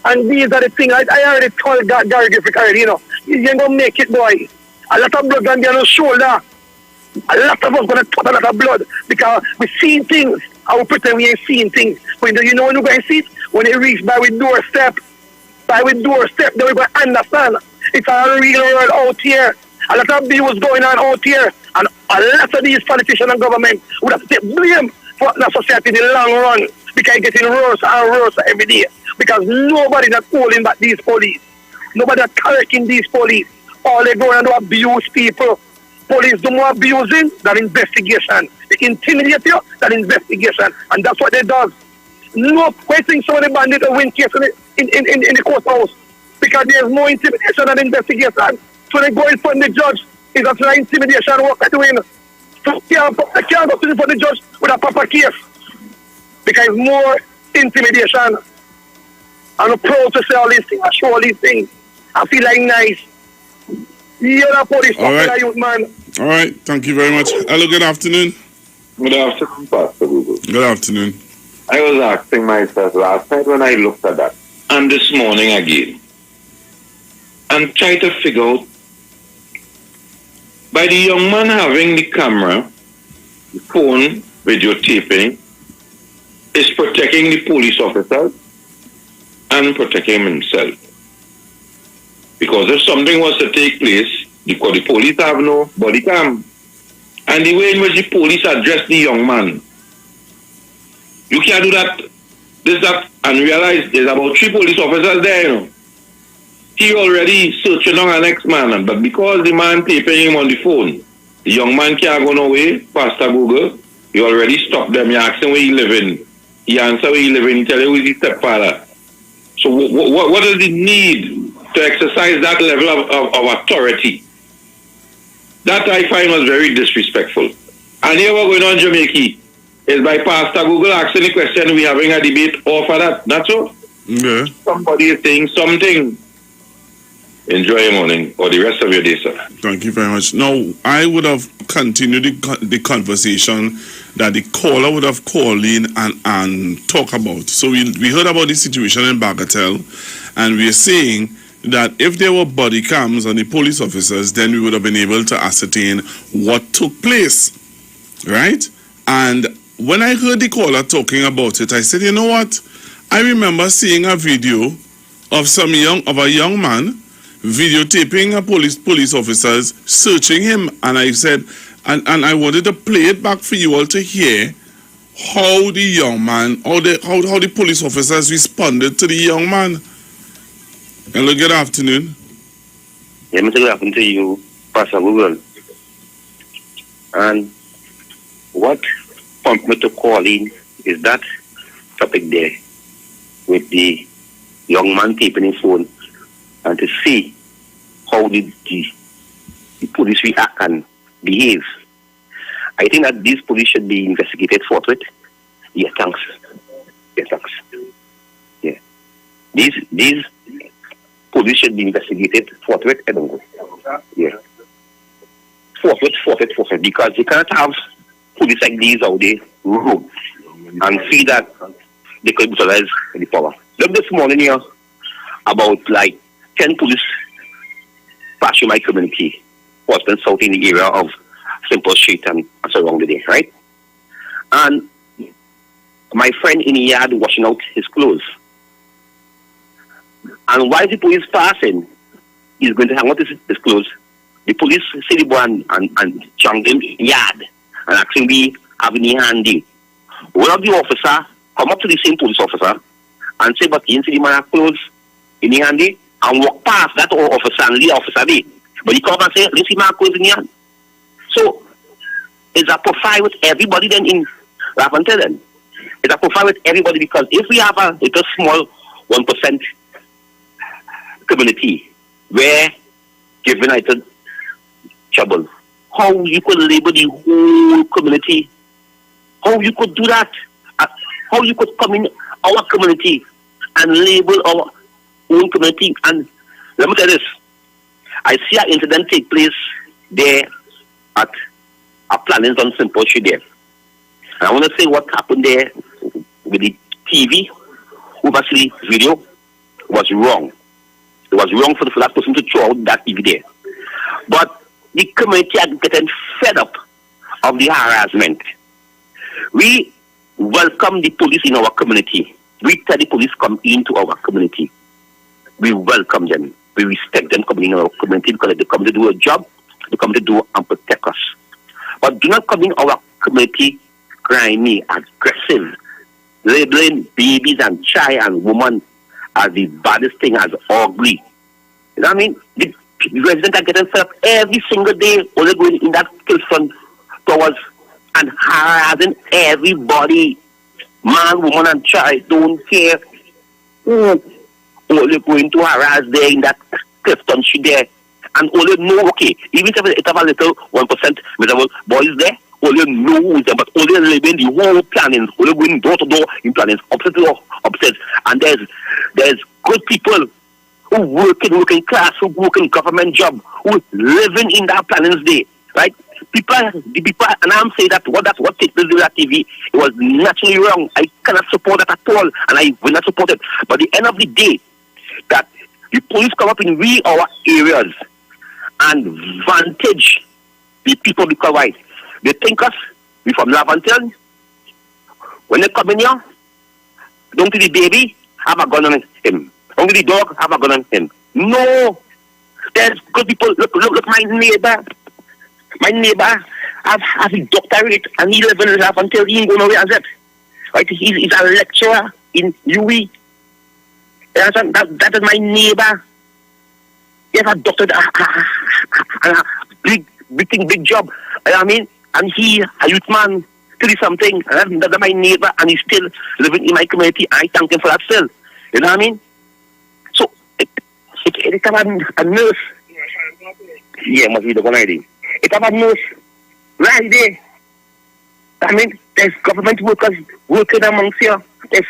And these are the things I already told Gary Griffith already, you know. You ain't gonna make it, boy. A lot of blood gonna be on your shoulder. A lot of us gonna touch a lot of blood because we seen things and we pretend we ain't seeing things. But you know when we're gonna see it? When it reach by with doorstep, then we're gonna understand. It's a real world out here. A lot of abuse going on out here. And a lot of these politicians and government would have to take blame for the society in the long run because it's getting worse and worse every day. Because nobody is holding back these police. Nobody is correcting these police. All they go and do abuse people. Police do more abusing than investigation. They intimidate you than investigation. And that's what they do. No waiting some of the bandits to win case in the courthouse. Because there's more intimidation than investigation. So they go in front of the judge. It's just like intimidation work they're doing. So they can't go in front of the judge with a proper case. Because more intimidation. I'm proud to say all these things, I show all these things. I feel like nice. You're the police, all right. Youth, man. All right, thank you very much. Hello, good afternoon. Good afternoon, Pastor Google. Good afternoon. I was asking myself last night when I looked at that, and this morning again, and try to figure out, by the young man having the camera, the phone, videotaping, is protecting the police officers, and protecting himself. Because if something was to take place, because the police have no body cam, and the way in which the police address the young man, you can't do that, and realize there's about 3 police officers there, you know. he already searching on an ex-man, but because the man taping him on the phone, the young man can't go nowhere, Pastor Google, he already stopped them. You ask him where he living. He answer where he living. He tell you who's his stepfather. So what does it need to exercise that level of authority? That I find was very disrespectful. And here we're going on Jamaica is by Pastor Google asking the question, we having a debate over that. That's all. Yeah. Somebody is saying something. Enjoy your morning or the rest of your day, sir. Thank you very much. Now, I would have continued the conversation that the caller would have called in and talk about. So we heard about the situation in Bagatelle, and we are saying that if there were body cams on the police officers, then we would have been able to ascertain what took place, right? And when I heard the caller talking about it, I said, you know what? I remember seeing a video of a young man videotaping a police officers searching him, and I said, and I wanted to play it back for you all to hear how the young man, how the police officers responded to the young man. Hello, good afternoon. Yeah, Mr. Good afternoon to you, Pastor Google. And what prompted me to call in is that topic there with the young man taping his phone and to see how the police react and behave. I think that these police should be investigated forthwith. Yeah, thanks. Yeah, thanks. Yeah. These police should be investigated forthwith. I don't know. Yeah. Forthwith. Because you can't have police like these out there rogue and see that they could utilize the power. Look this morning here, about like 10 police passed through my community, Boston South in the area of Simple Street and surrounding there, right? And my friend in the yard washing out his clothes. And while the police passing, he's going to hang out his clothes. The police see the boy and chunk him in the yard and ask him we have any handy. One of the officer come up to the same police officer and say, but he didn't see the man have clothes in the handy, and walk past that officer and leave officer there. But he come and say, let's see my clothes in the hand. So it's a profile with everybody then in Laventille then. It's a profile with everybody because if we have a little small 1% community where given item trouble, how you could label the whole community, how you could do that, how you could come in our community and label our own community. And let me tell you this, I see an incident take place there at a planning on Simple Street there. And I want to say what happened there with the TV, obviously video, was wrong. It was wrong for that person to throw out that TV there. But the community are getting fed up of the harassment. We welcome the police in our community. We tell the police come into our community. We welcome them. We respect them coming in our community because they come to do a job, they come to do and protect us. But do not come in our community grimy, aggressive, labeling babies and child and women as the baddest thing, as ugly. You know what I mean? The residents are getting fed up every single day, only going in that Kilson towards and harassing everybody. Man, woman, and child, don't care. Only going to harass there in that Clifton Street there. And only know, okay, even if it have a little 1% miserable boys there, only know who is there, but only living the whole plannings, only going door to door in plannings, upstairs to upstairs. And there's good people who working class, who working government job, who living in that plannings day, right? The people, and I'm saying that that's what takes place with that TV. It was naturally wrong. I cannot support that at all, and I will not support it. But at the end of the day, that the police come up in our areas and vantage the people because why? They think us, we from Laventille. When they come in here, don't see the baby, have a gun on him. Don't see the dog, have a gun on him. No! There's good people. Look, my neighbor. My neighbor has a doctorate and he lives in Laventille. He ain't going nowhere as it. Right? He's a lecturer in UE. That is my neighbor. He has a doctor, a big job. You know what I mean? And he, a youth man, 30-something, and that's my neighbor, and he's still living in my community. I thank him for that still. You know what I mean? So, it have a nurse. Yeah, must be the one idea. It have a nurse right there. I mean, there's government workers working amongst you. There's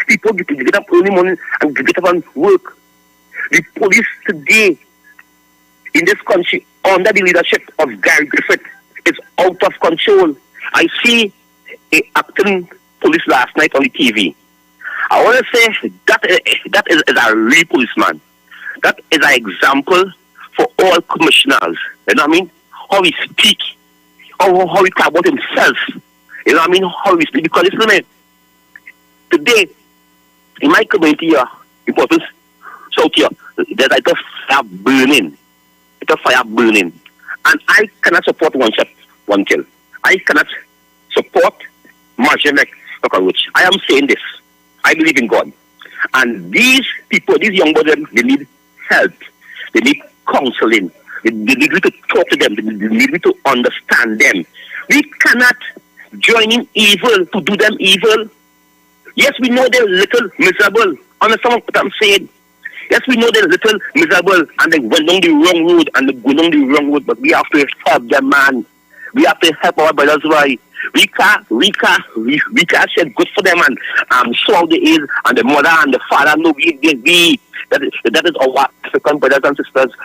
people get up early morning and get up and work. The police today in this country, under the leadership of Gary Griffith, is out of control. I see a acting police last night on the TV. I want to say that is a real policeman. That is an example for all commissioners. You know what I mean? How he speak, how he talk about himself. You know what I mean? How he speak. Because listen, man, today in my community here, in Portland, South here, there's like a fire burning. It's a fire burning. And I cannot support one shot, one kill. I cannot support marginal cockroach. I am saying this. I believe in God. And these people, these young boys, they need help. They need counseling. They need me to talk to them. They need me to understand them. We cannot join in evil to do them evil. Yes, we know they're little miserable. Understand what I'm saying? Yes, we know they're little miserable and they went down the wrong road and they go down the wrong road, but we have to help them, man. We have to help our brothers, right? We can't say good for them and show how they is and the mother and the father know that is our African brothers and sisters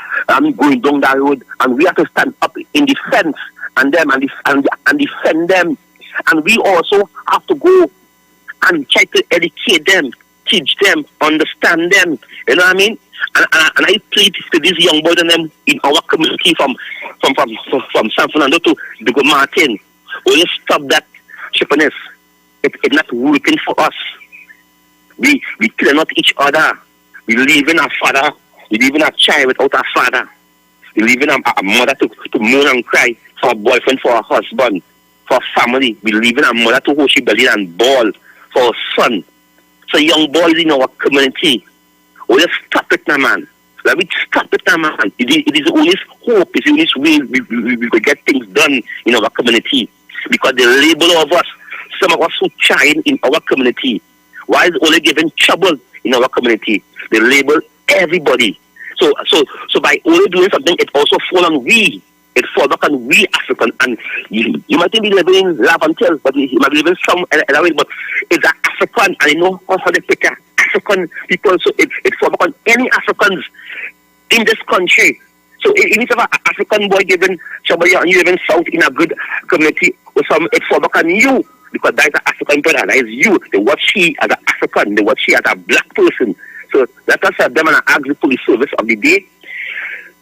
going down that road, and we have to stand up in defense and them and defend them. And we also have to go and try to educate them, teach them, understand them. You know what I mean? And I plead to these young boys and them in our community from San Fernando to Dugo Martin. We stop that cheapness. It's not working for us. We kill not each other. We live in a father. We live in a child without a father. We live in a mother to moan and cry for a boyfriend, for a husband, for a family. We live in a mother to hold she belly and ball for a son. So young boys in our community, we just stop it now, man. Let me stop it now, man. It is always hope. It's always way we could get things done in our community. Because they label of us, some of us who trying in our community. Why is only giving trouble in our community? They label everybody. So by only doing something, it also fall on we. It fall back on we African. And you might be living in Lavantil, but you might be living some other way. But it's an African, and you know how they pick African people. So it fall back on any Africans in this country. So even if an African boy giving somebody and you live in South in a good community, or some it fall back on you. Because that is an African brother, that is you. They watch she as an African, they watch she as a black person. So let us have them and ask the police service of the day.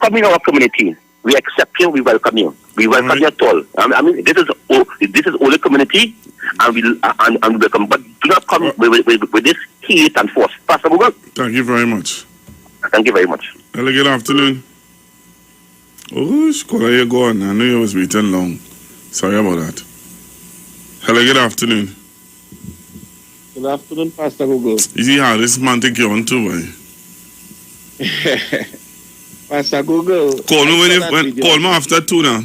Come in our community. We accept you, we welcome you. We welcome you at all. I mean, this is only community, and we welcome. But do not come with this hate and force. Pastor Google. Thank you very much. Thank you very much. Hello, good afternoon. Oh, Scholar, you're gone. I knew you was waiting long. Sorry about that. Hello, good afternoon. Good afternoon, Pastor Google. You see how this man take you on too, boy? Pastor Google. Call me after 2 now.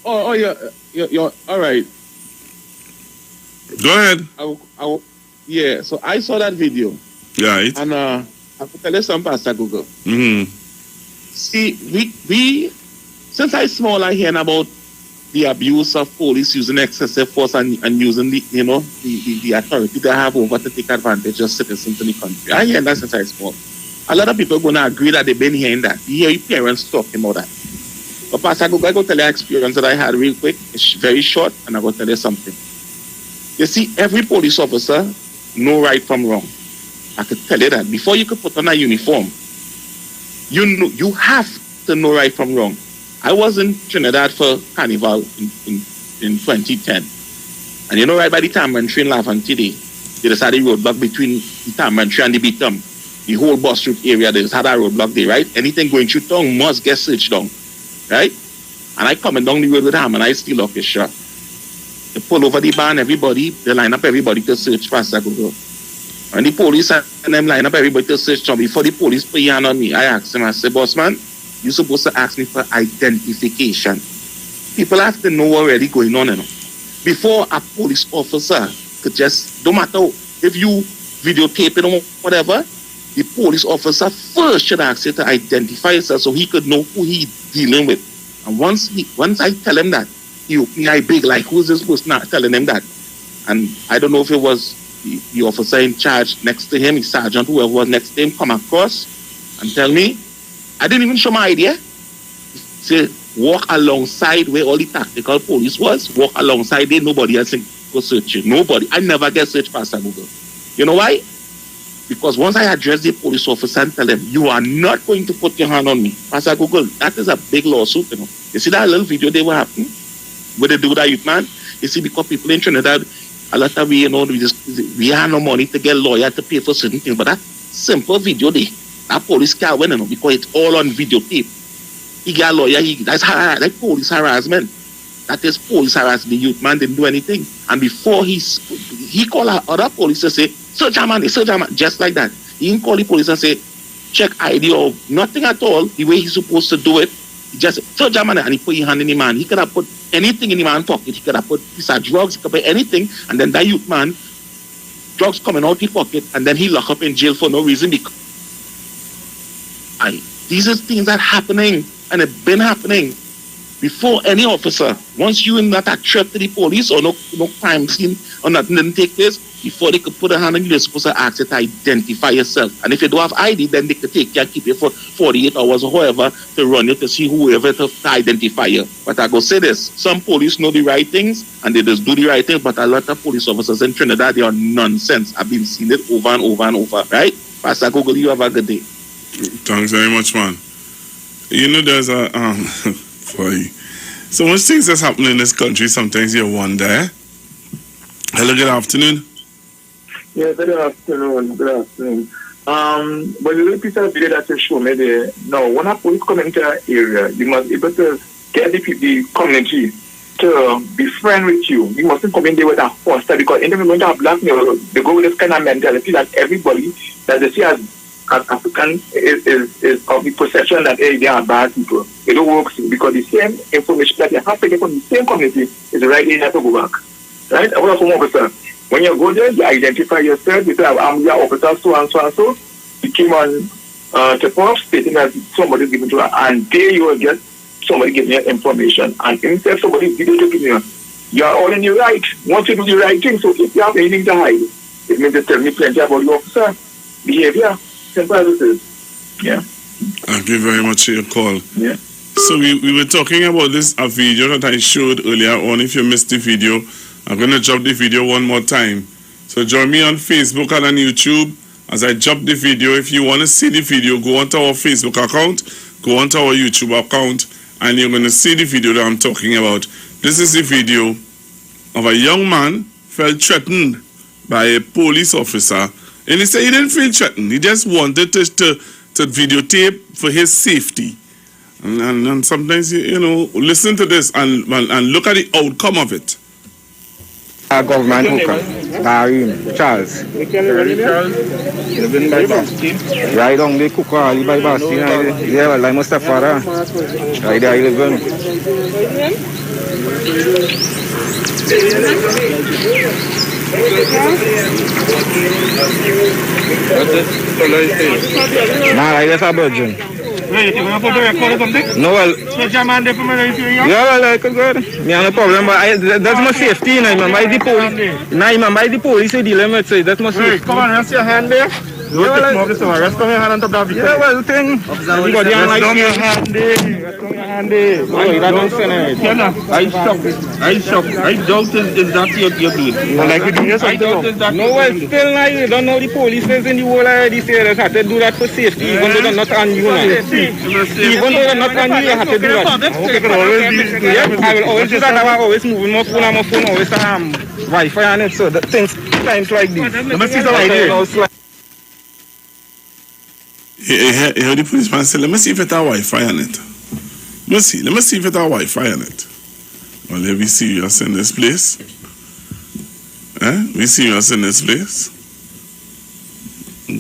Oh, you're all right. Go ahead. Yeah, so I saw that video. Right. And I will tell you something, Pastor Google. Mm-hmm. See, we since I small, I hear about the abuse of police using excessive force and using the authority they have over to take advantage of citizens in the country. I hear that since I small. A lot of people are going to agree that they've been hearing that. You hear your parents talking about that. But Pastor, I'm going to tell you an experience that I had real quick. It's very short, and I'm going to tell you something. You see, every police officer know right from wrong. I could tell you that. Before you could put on a uniform, you have to know right from wrong. I was in Trinidad for Carnival in 2010. And you know, right by the Tamantree in Laventille, they just had a roadblock between the Tamantree and the Beatum. The whole bus route area, they just had a roadblock there, right? Anything going through town must get searched down, right? And I coming down the road with him and I steal off his shot. They pull over the van, everybody, they line up everybody to search Pastor Google. And the police and them line up everybody to search for me. Before the police put your hand on me, I asked him, I said, boss man, you're supposed to ask me for identification. People have to know what's really going on, you know. Before a police officer could just, no matter if you videotape it or whatever, the police officer first should ask you to identify yourself so he could know who he's dealing with. And once I tell him that, he opened his eye big, like, who's this person not telling him that? And I don't know if it was the officer in charge next to him, the sergeant, whoever was next to him, come across and tell me, I didn't even show my idea. Say, walk alongside where all the tactical police was, walk alongside there, nobody else can go search you. Nobody. I never get searched past Google. You know why? Because once I address the police officer and tell them, you are not going to put your hand on me, Pastor Google, that is a big lawsuit, you know. You see that little video they were happening? Where they do that, youth man? You see, because people in Trinidad, a lot of we, you know, we have no money to get a lawyer to pay for certain things, but that simple video there, that police can't win, you know, because it's all on videotape. He got a lawyer, that's like police harassment. That is police harassment. The youth man didn't do anything. And before he called other police to say, search a man, just like that. He didn't call the police and say, check ID or nothing at all, the way he's supposed to do it. He just search a man and he put his hand in the man. He could have put anything in the man's pocket. He could have put piece of drugs, he could put anything, and then that youth man, drugs coming out his pocket, and then he lock up in jail for no reason. Because these are things that are happening, and have been happening before any officer. Once you in that threat to the police or no crime scene or nothing didn't take place, before they could put a hand on you, they're supposed to ask you to identify yourself. And if you don't have ID, then they could take you and keep you for 48 hours or however to run you to see whoever to identify you. But I go say this, some police know the right things and they just do the right thing, but a lot of police officers in Trinidad, they are nonsense. I've been seeing it over and over and over, right? Pastor Google, you have a good day. Thanks very much, man. You know, there's a so much things that's happening in this country. Sometimes you wonder. Hello, good afternoon. Yeah, good afternoon. But the little piece of video that you show me there, now, when a police come into an area, you must be able to get the community to be friend with you. You mustn't come in there with a foster, because in the moment of blackmail, they go with this kind of mentality that everybody that they see as African is of the perception that hey, they are bad people. It don't work because the same information that you have to get from the same community is right there, you have to go back. Right? I want to come officer. When you go there, you identify yourself, you say, I'm your officer, so and so and so. You came on tip-off stating that somebody is given to her, and there you will get somebody giving you information. And instead of somebody videotaping you, you are all in your right. Once you do the right thing, so if you have anything to hide, it means they tell me plenty about your officer behavior. Simple as it is. Yeah. Thank you very much for your call. Yeah. So we were talking about this a video that I showed earlier on. If you missed the video, I'm going to drop the video one more time. So join me on Facebook and on YouTube as I drop the video. If you want to see the video, go onto our Facebook account, go onto our YouTube account, and you're going to see the video that I'm talking about. This is the video of a young man felt threatened by a police officer. And he said he didn't feel threatened. He just wanted to videotape for his safety. And sometimes, you know, listen to this and look at the outcome of it. Government hooker, Charles. Living by Boston. Right on the cooker, by Boston. Yeah, well, I must have father. Right there, I live in. Nah, I just a virgin. Wait, you want to put the record or something? No, well. So, German, they come in here? Yeah, well, I could go. Me have no problem, but that's my safety, you know. Remember, the police. Nah, remember, the police are dealing with it. That's my safety. Wait, come on, rest your hand there. You want to take more of this one. Rest your hand on top of the yeah, well, thing. Everybody on like your hand there. Rest your hand there. No, you don't say it. I doubt is that you're doing. Like you doing something? No, well, still now, you don't know the police is in the whole of this area. They have to do that for safety, even though they're not on you now. Even though they're not on you, you have to do that. I will always do that. I will always move my phone, always Wi-Fi on it, so things like this. Let me see some idea. Here the policeman said, let me see if it has Wi-Fi on it. Let me see if it has Wi-Fi on it. Well, let me see you in this place. We see you in this place.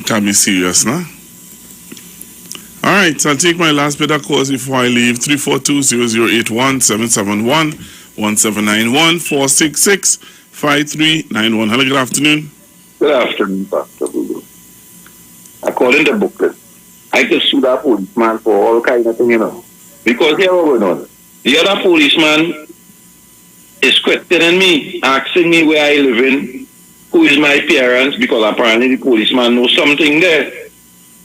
Can be serious, nah? All right, so I'll take my last bit of calls before I leave. 342-0081, 771-1791-466-5391. Hello, good afternoon. Good afternoon, Pastor Google. According to the booklet, I could sue that policeman for all kinds of things, you know. Because here what going on. The other policeman is questioning me, asking me where I live in, who is my parents, because apparently the policeman knows something there.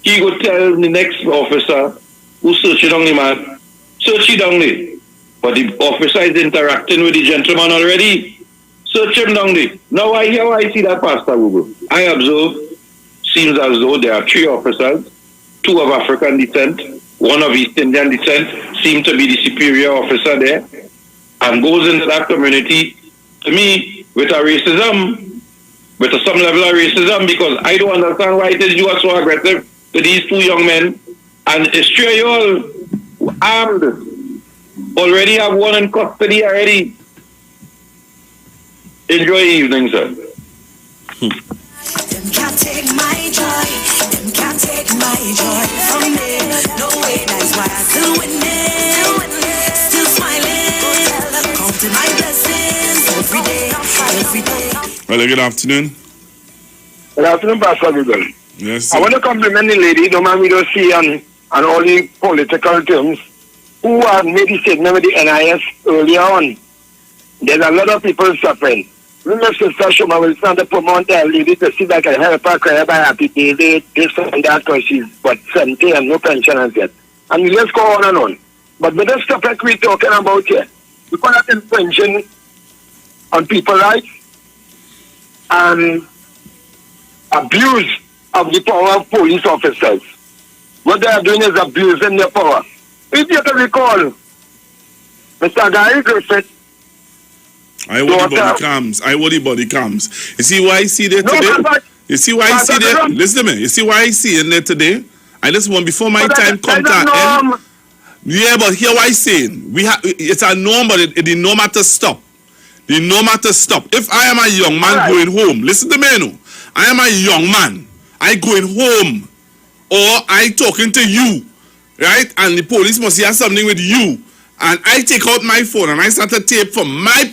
He would tell the next officer who's searching on the man, search it down there. But the officer is interacting with the gentleman already. Search him down there. Now I see that, Pastor Google. I observe, seems as though there are 3 officers, 2 of African descent, 1 of East Indian descent, seem to be the superior officer there, and goes into that community, to me, with a racism, with some level of racism, because I don't understand why it is you are so aggressive to these 2 young men, and it's 3 of you all armed, already have 1 in custody already. Enjoy the evening, sir. Them can't take my joy. Them can't take my joy from me. No way, that's why I still winning. Still smiling. Counting my blessings every day. Hello, good afternoon. Good afternoon, Pastor Google. Yes, I want to compliment the lady, don't mind me to see and all the political terms, who have made the statement with the NIS earlier on. There's a lot of people suffering. Remember, Sister Shoma will stand up promote that lady to see that I can help her cry by happy day, this and that, because she's but 70 and no pension as yet. And let's go on and on. But with this topic we're talking about here, we call that infringing on people's rights and abuse of the power of police officers. What they are doing is abusing their power. If you can recall, Mr. Gary Griffith, body comes. You see why I see there today? You see why I see there? Listen to me. You see why I see in there today? I just want before my time comes to end. Yeah, but here what I saying. It's a norm, but the norm has to stop. The norm has to stop. If I am a young man going home, listen to me now. I am a young man. I going home, or I talking to you, right? And the police must hear something with you, and I take out my phone and I start to tape for my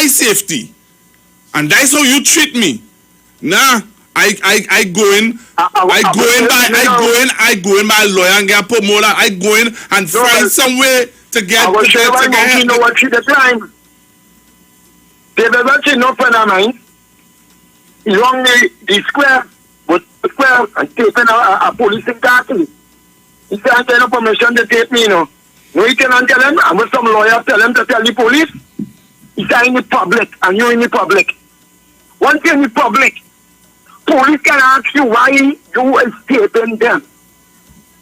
safety, and that's how you treat me. Nah, I go in by a lawyer and get a promoter. I go in and find some way to get to you know what she declined. They were watching no friend of mine. He's on the square. But square and taping a police in Cartley. He said, I no permission to tape me, No, he cannot tell him. And with some lawyer tell him to tell the police. He said, in the public, and you in the public. Once you're in the public, police can ask you why you is taping them.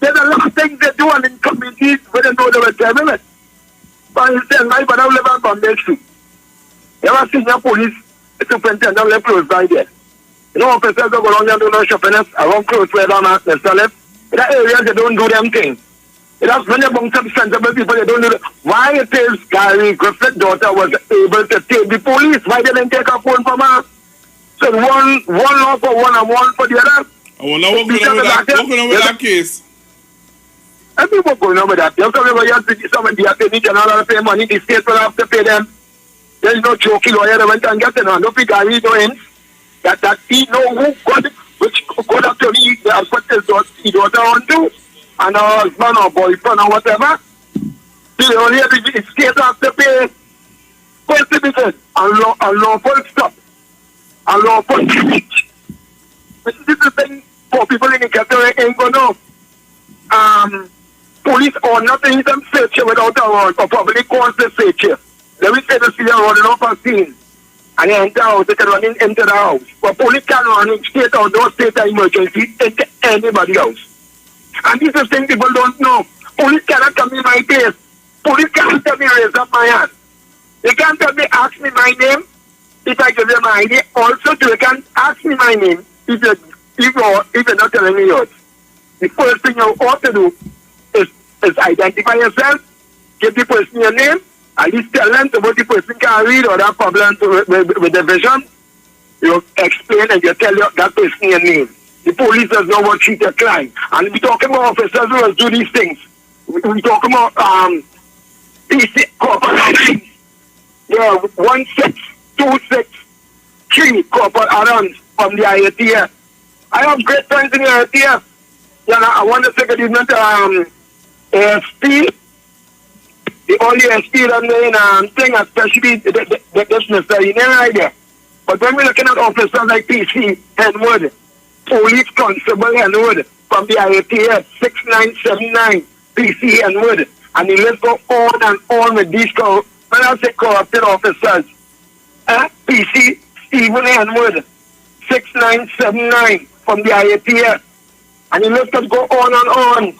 There's a lot of things they do in communities where they know they were telling it. For instance, my brother live on Bombay Street. You ever seen your police superintendent live close by there? You know, officers go around and do no shopping around close where they sell it. In that area, they don't do them things. That's when you bring some sensible people, they don't do it. Why it is Gary Griffith's daughter was able to take the police? Why they didn't take her phone from her? So one law for one and one for the other. I want to walk on with that case. I think we're going on with that. You have to get someone, the attorney general to pay money, the state will have to pay them. There's no joking lawyer that went and get it. No Gary doing that he know who got it, which could actually put his daughter on to, and her husband or boyfriend or whatever. The only the state have to pay contributed and lawful stop. And lawful speech. This is the thing for people in the category ain't gonna police or nothing even search you without a warrant or probably cause the search you. Let me say the city running off a scene and they enter house, they can run into the house. But police can run in state or no state of emergency into anybody else. And this is thing people don't know. Police cannot come in my place. Police can't tell me raise up my hand. They can't tell me ask me my name if I give them my ID. Also they can ask me my name if you're not telling me yours. The first thing you ought to do is identify yourself, give the person your name, at least tell them what the person can read or that problem with the vision. You explain and you tell that person your name. The police does not want to treat a crime. And we talking about officers who will do these things. We talking about PC corporate. Yeah, 16263 corporate add-ons from the IATF. I have great friends in the IATF. Yeah, I want to say good evening to ASP. The only ASP that thing, especially the business that you know idea. But when we're looking at officers like PC Henwood, Police Constable Henwood from the IATF 6979 PC Henwood, and the list go on and on with these when I say corrupted officers. PC Stephen Henwood 6979 from the IATF, and the list can go on and on.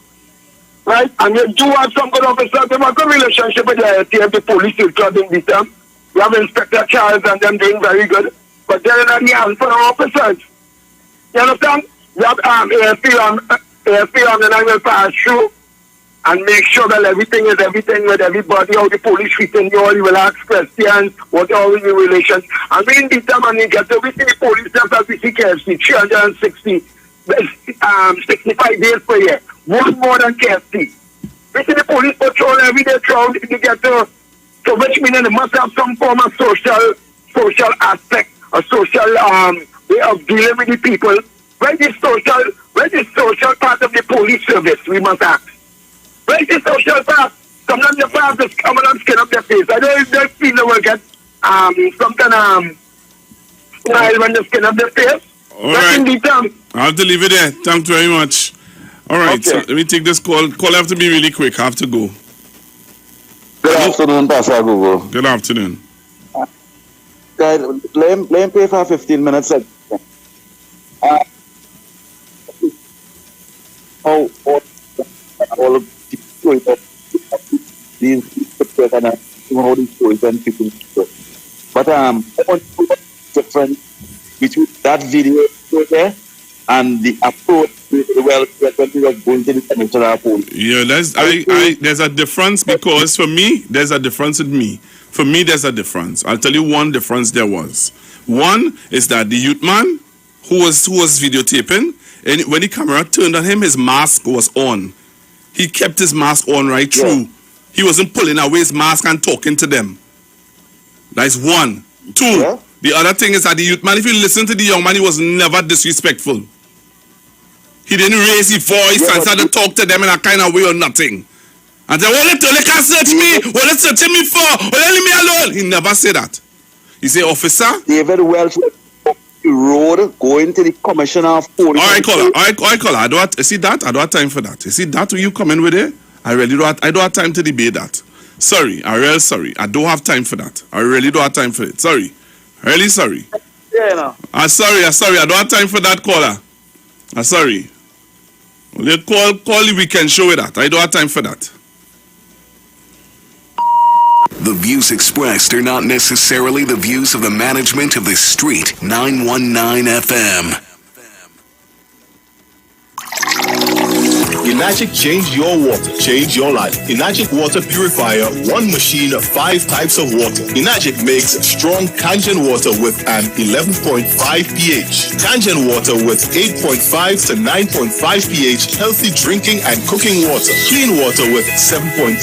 Right? And you do have some good officers, they have a good relationship with the IATF, the police is clubbing with them. You have Inspector Charles and them doing very good. But they're not the hands for the officers. You understand? You have AFP and then I will pass through and make sure that everything is everything with everybody, how the police treating you, you will ask questions, what are the relations. And we in the time and get everything the police does as we see KFC, 65 days per year. One more than KFC. We see the police patrol every day throughout to get to which meaning they must have some form of social aspect, a social way of dealing with the people. Where is the social part of the police service, we must ask. Where is the social part? Sometimes the part just coming and skin up their face. I don't know if they feel they will get some kind of smile when they skin up their face. All right. I have to leave it there. Thank you very much. All right, okay. So let me take this call. Call have to be really quick. I have to go. Good afternoon, Pastor Google. Good afternoon. Guys, let him pay for 15 minutes. All of these people and how these stories and people. But I want to different between that video there and the approach when we were going to the commissioner pool. Yeah, there's a difference because for me, there's a difference with me. For me, there's a difference. I'll tell you one difference there was. One is that the youth man who was videotaping, and when the camera turned on him, his mask was on. He kept his mask on right through. He wasn't pulling away his mask and talking to them. That's one. Two, the other thing is that the youth man, if you listen to the young man, he was never disrespectful. He didn't raise his voice and start to talk to them in a kind of way or nothing. And say, well, they can't search me. What are they searching me for? Well, leave me alone. He never said that. He said, officer. David Welch road going to the commissioner of police. All right, caller. I don't see that. I don't have time for that. You see that when you come in with it? I don't have time to debate that. Sorry. I'm really sorry. I don't have time for that. I really don't have time for it. Sorry. Really sorry. Yeah, no. I'm sorry. I don't have time for that, caller. I'm sorry. Well, call the weekend show with that. I don't have time for that. The views expressed are not necessarily the views of the management of the Street 919 FM. Enagic changed your water, change your life. Enagic water purifier, one machine, 5 types of water. Enagic makes strong Kangen water with an 11.5 pH. Kangen water with 8.5 to 9.5 pH, healthy drinking and cooking water. Clean water with 7.0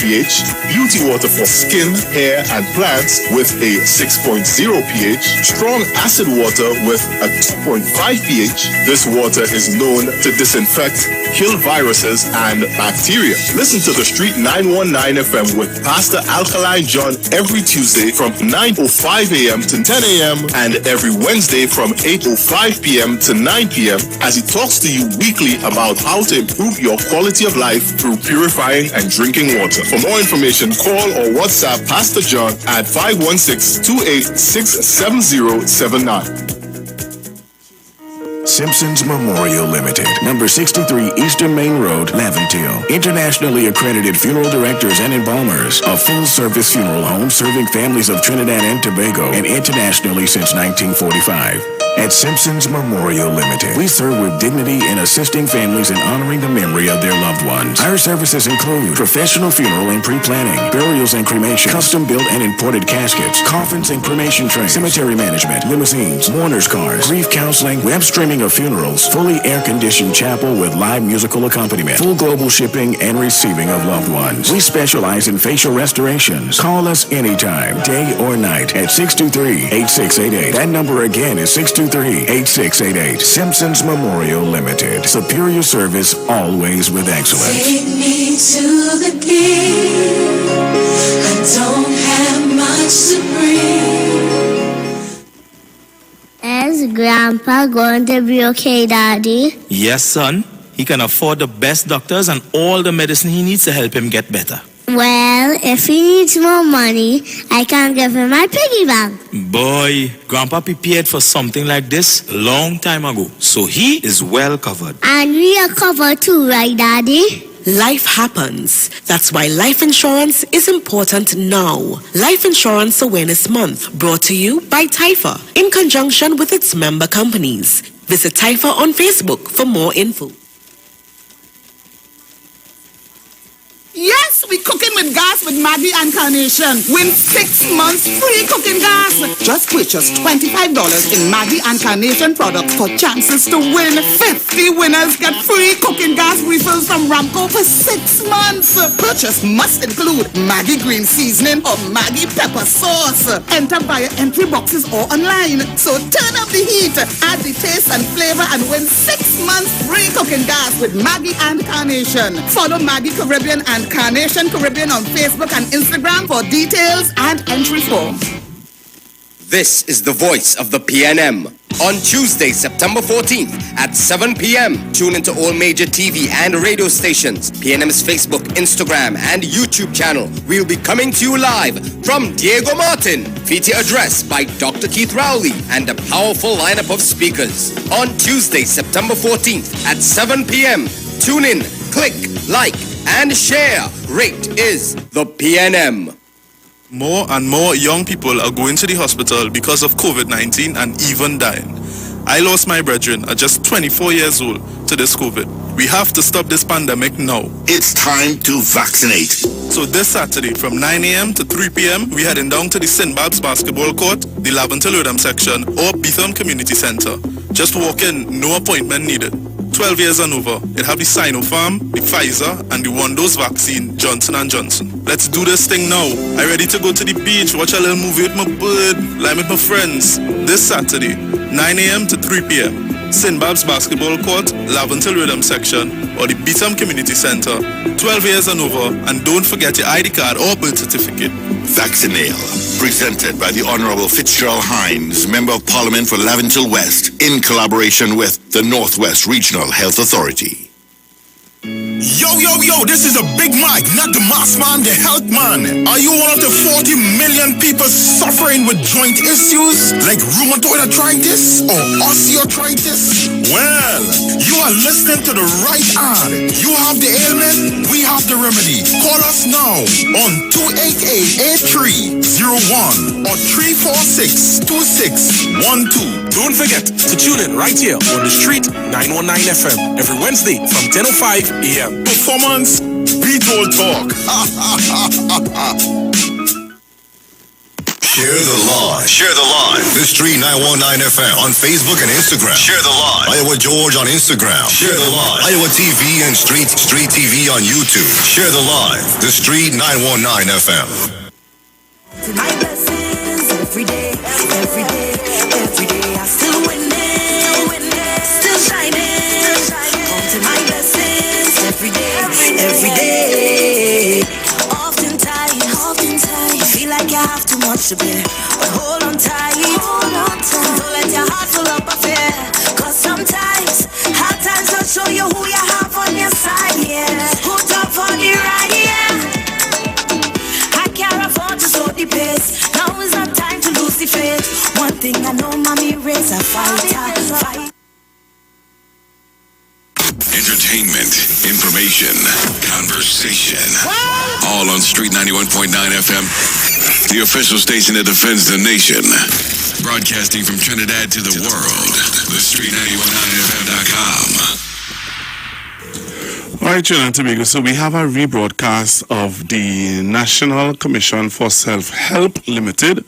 pH. Beauty water for skin, hair and plants with a 6.0 pH. Strong acid water with a 2.5 pH. This water is known to disinfect, kill viruses and bacteria. Listen to the Street 919 FM with Pastor Alkaline John every Tuesday from 9:05 a.m. to 10 a.m. and every Wednesday from 8:05 p.m. to 9 p.m. as he talks to you weekly about how to improve your quality of life through purifying and drinking water. For more information, call or WhatsApp Pastor John at 516-286-7079. Simpson's Memorial Limited, number 63 Eastern Main Road, Laventille. Internationally accredited funeral directors and embalmers. A full-service funeral home serving families of Trinidad and Tobago and internationally since 1945. At Simpson's Memorial Limited, we serve with dignity in assisting families and honoring the memory of their loved ones. Our services include professional funeral and pre-planning, burials and cremation, custom-built and imported caskets, coffins and cremation trays, cemetery management, limousines, mourners cars, grief counseling, web streaming of funerals, fully air-conditioned chapel with live musical accompaniment, full global shipping and receiving of loved ones. We specialize in facial restorations. Call us anytime, day or night, at 623-8688. That number again is 623-8688. Simpsons Memorial Limited. Superior service, always with excellence. Take me to the king. I don't have much to bring. Is Grandpa going to be okay, Daddy? Yes, son. He can afford the best doctors and all the medicine he needs to help him get better. Well, if he needs more money, I can give him my piggy bank. Boy, Grandpa prepared for something like this a long time ago, so he is well covered. And we are covered too, right, Daddy? Life happens. That's why life insurance is important now. Life Insurance Awareness Month, brought to you by TIFA in conjunction with its member companies. Visit TIFA on Facebook for more info. Yes, we cooking with gas with Maggie and Carnation. Win 6 months free cooking gas. Just purchase $25 in Maggie and Carnation products for chances to win. 50 winners get free cooking gas refills from Ramco for 6 months. Purchase must include Maggie green seasoning or Maggie pepper sauce. Enter via entry boxes or online. So turn up the heat, add the taste and flavor, and win 6 months free cooking gas with Maggie and Carnation. Follow Maggie Caribbean and Carnation Caribbean on Facebook and Instagram for details and entry form. This is the voice of the PNM. On Tuesday, September 14th at 7 p.m., tune into all major TV and radio stations, PNM's Facebook, Instagram, and YouTube channel. We'll be coming to you live from Diego Martin, feature address by Dr. Keith Rowley, and a powerful lineup of speakers. On Tuesday, September 14th at 7 p.m., tune in, click, like, and share. Rate is the PNM. More and more young people are going to the hospital because of COVID-19 and even dying. I lost my brethren at just 24 years old to this COVID. We have to stop this pandemic now. It's time to vaccinate. So this Saturday from 9 a.m. to 3 p.m. we heading down to the St. Barb's Basketball Court, the Laventille Rodham section, or Betham Community Center. Just walk in, no appointment needed. 12 years and over, it have the Sinopharm, the Pfizer, and the one-dose vaccine, Johnson & Johnson. Let's do this thing now. I ready to go to the beach, watch a little movie with my bird, lie with my friends. This Saturday, 9 a.m. to 3 p.m. St. Barb's Basketball Court, Laventille Rodham section, or the Betham Community Center. 12 years and over, and don't forget your ID card or birth certificate. Vaccinale, presented by the Honorable Fitzgerald Hines, Member of Parliament for Laventille West, in collaboration with the Northwest Regional Health Authority. Yo, this is a Big Mike, not the mass man, the health man. Are you one of the 40 million people suffering with joint issues like rheumatoid arthritis or osteoarthritis? Well, you are listening to the right ad. You have the ailment, we have the remedy. Call us now on 288-8301 or 346-2612. Don't forget to tune in right here on the street 919 FM every Wednesday from 10:05 a.m. Performance, Beatles Talk. Share the live. Share the live. The Street 919 FM on Facebook and Instagram. Share the live. Iowa George on Instagram. Share the live. Iowa TV and Street TV on YouTube. Share the live. The Street 919 FM. My blessings every day, every day, every day. I'm still winning, still shining. Come to my blessings every day, every day. Oftentimes, you feel like you have too much to bear, but hold on tight. Don't let your heart full up of fear, 'cause sometimes hard times will show you who you have on your side. Yeah, who's up for the ride? Yeah, I can't afford to slow the pace. Now is not time to lose the faith. One thing I know, mommy, raise a fight. Entertainment, information, conversation. All on Street 91.9 FM, the official station that defends the nation. Broadcasting from Trinidad to the world. The Street 919FM.com. All right, Trinidad and Tobago. So we have a rebroadcast of the National Commission for Self-Help Limited,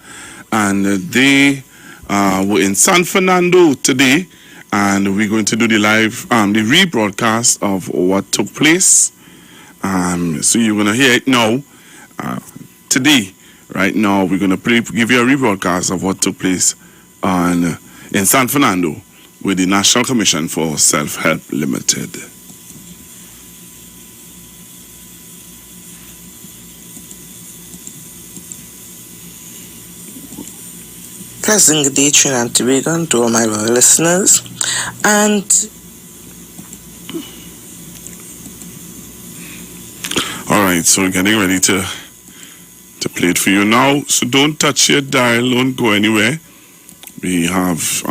and they were in San Fernando today, and we're going to do the rebroadcast of what took place. So you're going to hear it now. Today, right now, we're going to give you a rebroadcast of what took place in San Fernando with the National Commission for Self-Help Limited. Pleasant good day, Trinidad and Tobago, and to all my loyal listeners. And all right, so we're getting ready to play it for you now. So don't touch your dial, don't go anywhere. We have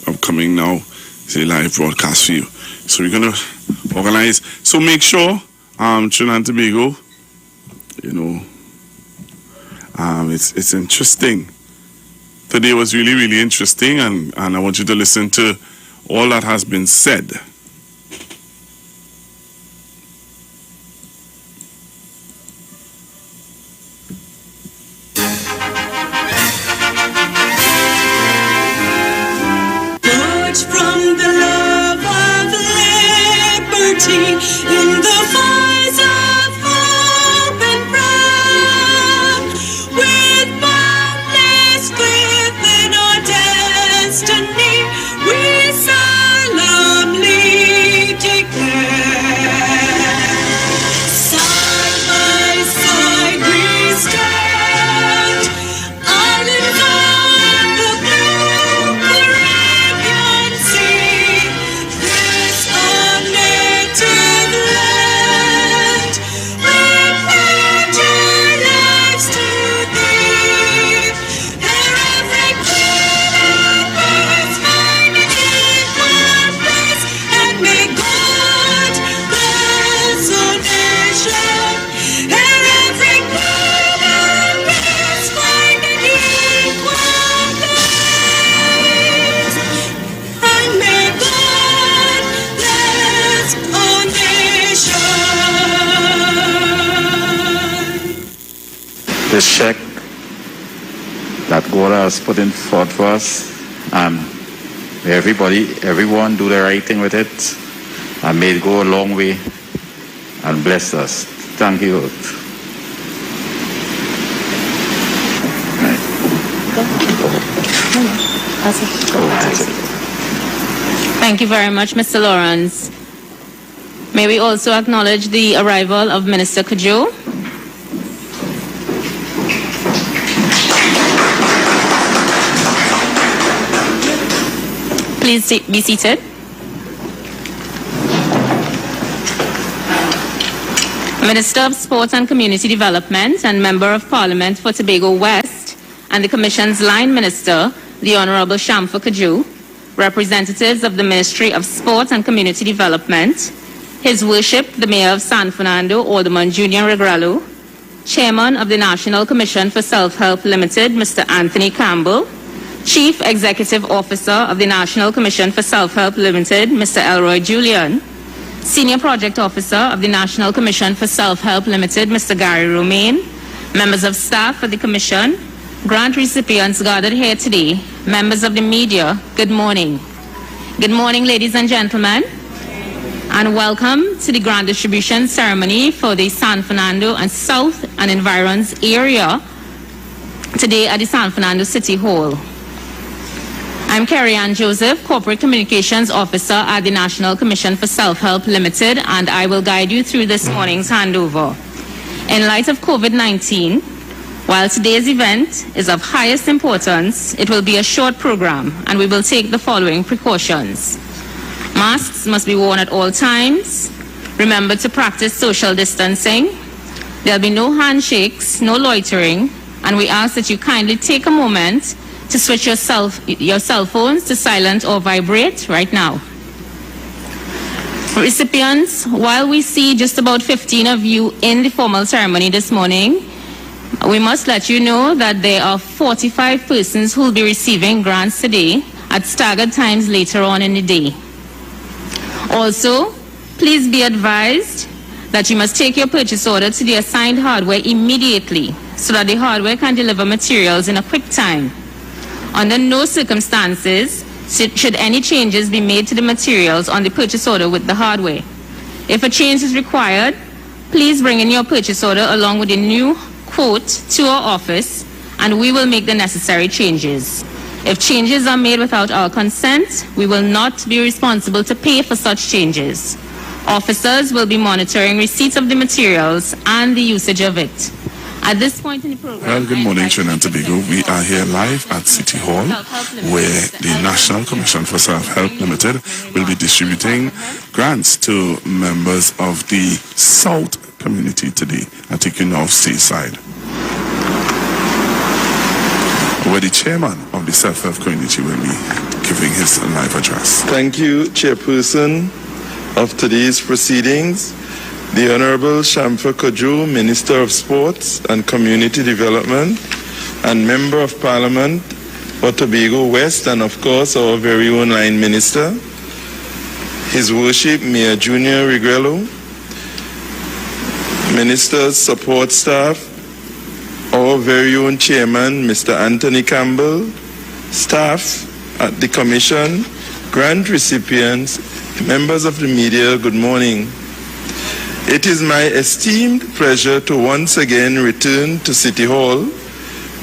upcoming now, say live broadcast for you. So we're gonna organize. So make sure, Trinidad and Tobago, it's interesting. Today was really, really interesting, and I want you to listen to all that has been said. Forged from the love of liberty in the voice of hope and pride, with boundless faith in our destiny, we solemnly declare. Side by side we stand, islands on the blue Caribbean Sea, this our native land. We pledge our lives to thee, ere every queen and find an equal place, and may God bless our nation. Ere every queen and find an equal place, and may God bless our nation. This check that God has put in forth for us, and everyone do the right thing with it, and may it go a long way and bless us. Thank you. Thank you very much, Mr. Lawrence. May we also acknowledge the arrival of Minister Kajou. Please be seated. Minister of Sport and Community Development and Member of Parliament for Tobago West and the Commission's Line Minister, the Honorable Shamfa Kajou, representatives of the Ministry of Sport and Community Development, His Worship the Mayor of San Fernando, Alderman Junior Regralo, Chairman of the National Commission for Self-Help Limited, Mr. Anthony Campbell, Chief Executive Officer of the National Commission for Self-Help Limited, Mr. Elroy Julian, Senior Project Officer of the National Commission for Self-Help Limited, Mr. Gary Romaine, members of staff of the Commission, grant recipients gathered here today, members of the media, good morning. Good morning, ladies and gentlemen, and welcome to the grant distribution ceremony for the San Fernando and South and Environs area today at the San Fernando City Hall. I'm Carrie Ann Joseph, Corporate Communications Officer at the National Commission for Self-Help Limited, and I will guide you through this morning's handover. In light of COVID-19, while today's event is of highest importance, it will be a short program, and we will take the following precautions. Masks must be worn at all times. Remember to practice social distancing. There'll be no handshakes, no loitering, and we ask that you kindly take a moment to switch your cell phones to silent or vibrate right now. Recipients, while we see just about 15 of you in the formal ceremony this morning, We must let you know that there are 45 persons who will be receiving grants today at staggered times later on in the day. Also, please be advised that you must take your purchase order to the assigned hardware immediately so that the hardware can deliver materials in a quick time. Under no circumstances should any changes be made to the materials on the purchase order with the hardware. If a change is required, please bring in your purchase order along with a new quote to our office and we will make the necessary changes. If changes are made without our consent, we will not be responsible to pay for such changes. Officers will be monitoring receipts of the materials and the usage of it. At this point in the program... Well, good morning, Trinidad and Tobago. We are here live at City Hall, where the National Commission for Self-Help Limited will be distributing grants to members of the South community today at Taking Off Seaside, where the chairman of the Self-Help community will be giving his live address. Thank you, Chairperson of today's proceedings, the Honorable Shamfa Kaju, Minister of Sports and Community Development and Member of Parliament for Tobago West, and of course our very own line minister, His Worship Mayor Junior Regrello, Minister's support staff, our very own chairman, Mr. Anthony Campbell, staff at the Commission, grant recipients, members of the media, good morning. It is my esteemed pleasure to once again return to City Hall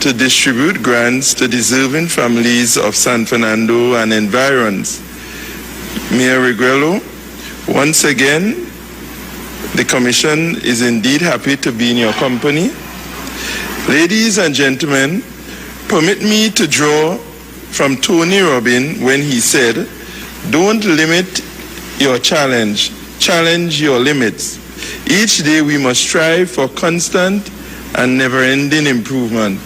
to distribute grants to deserving families of San Fernando and environs. Mayor Regrello, once again, the Commission is indeed happy to be in your company. Ladies and gentlemen, permit me to draw from Tony Robbins when he said, "Don't limit your challenge, challenge your limits. Each day we must strive for constant and never-ending improvement."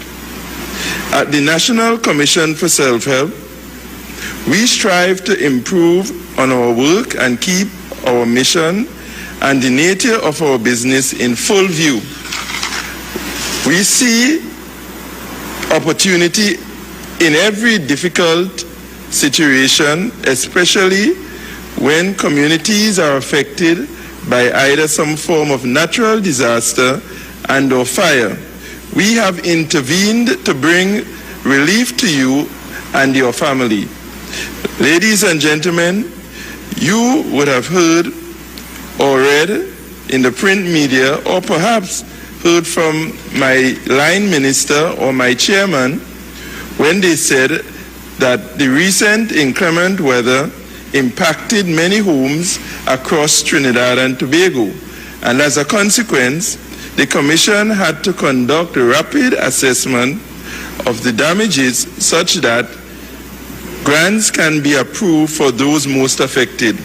At the National Commission for Self-Help, we strive to improve on our work and keep our mission and the nature of our business in full view. We see opportunity in every difficult situation, especially when communities are affected by either some form of natural disaster and or fire. We have intervened to bring relief to you and your family. Ladies and gentlemen, you would have heard or read in the print media, or perhaps heard from my line minister or my chairman when they said that the recent inclement weather impacted many homes across Trinidad and Tobago, and as a consequence, the Commission had to conduct a rapid assessment of the damages such that grants can be approved for those most affected.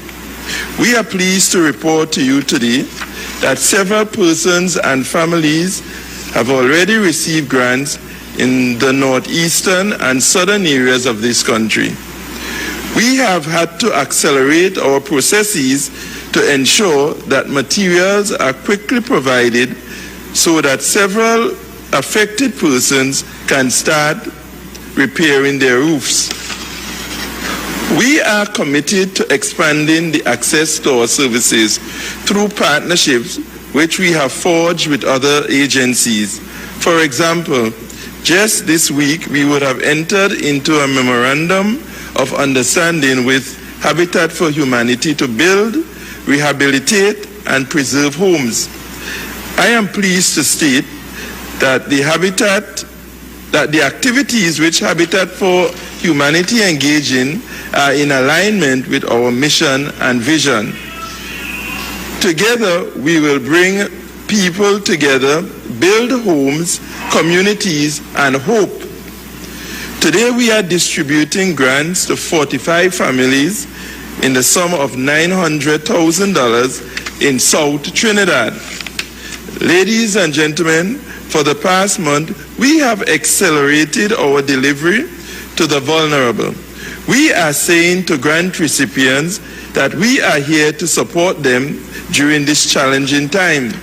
We are pleased to report to you today that several persons and families have already received grants in the northeastern and southern areas of this country. We have had to accelerate our processes to ensure that materials are quickly provided so that several affected persons can start repairing their roofs. We are committed to expanding the access to our services through partnerships which we have forged with other agencies. For example, just this week we would have entered into a memorandum of understanding with Habitat for Humanity to build, rehabilitate, and preserve homes. I am pleased to state that the activities which Habitat for Humanity engage in are in alignment with our mission and vision. Together, we will bring people together, build homes, communities, and hope. Today, we are distributing grants to 45 families in the sum of $900,000 in South Trinidad. Ladies and gentlemen, for the past month, we have accelerated our delivery to the vulnerable. We are saying to grant recipients that we are here to support them during this challenging time.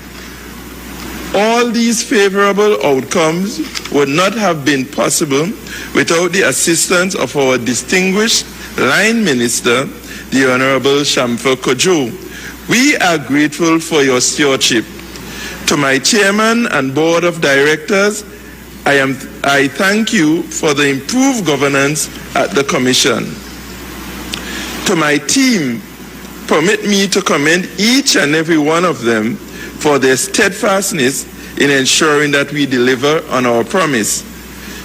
All these favorable outcomes would not have been possible without the assistance of our distinguished line minister, the Honorable Shamfa Kojo. We are grateful for your stewardship. To my chairman and board of directors, I thank you for the improved governance at the commission. To my team, permit me to commend each and every one of them for their steadfastness in ensuring that we deliver on our promise.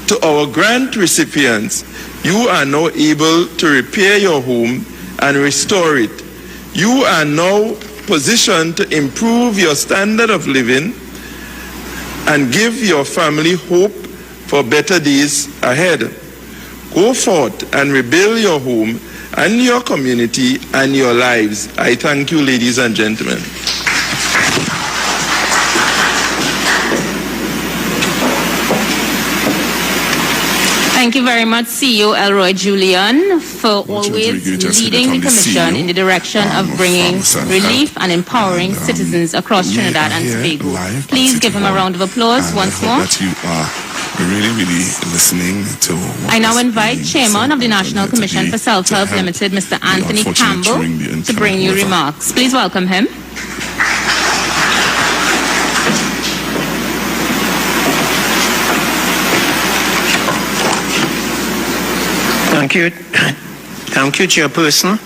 To our grant recipients, you are now able to repair your home and restore it. You are now positioned to improve your standard of living and give your family hope for better days ahead. Go forth and rebuild your home and your community and your lives. I thank you, ladies and gentlemen. Thank you very much, CEO Elroy Julian, for always leading the Commission in the direction of bringing relief and empowering citizens across Trinidad and Tobago. Please give him a round of applause once more. That you are really listening to. I now invite Chairman of the National Commission for Self-Help Limited, Mr. Anthony Campbell, to bring you remarks. Please welcome him. Thank you. Thank you, Chairperson.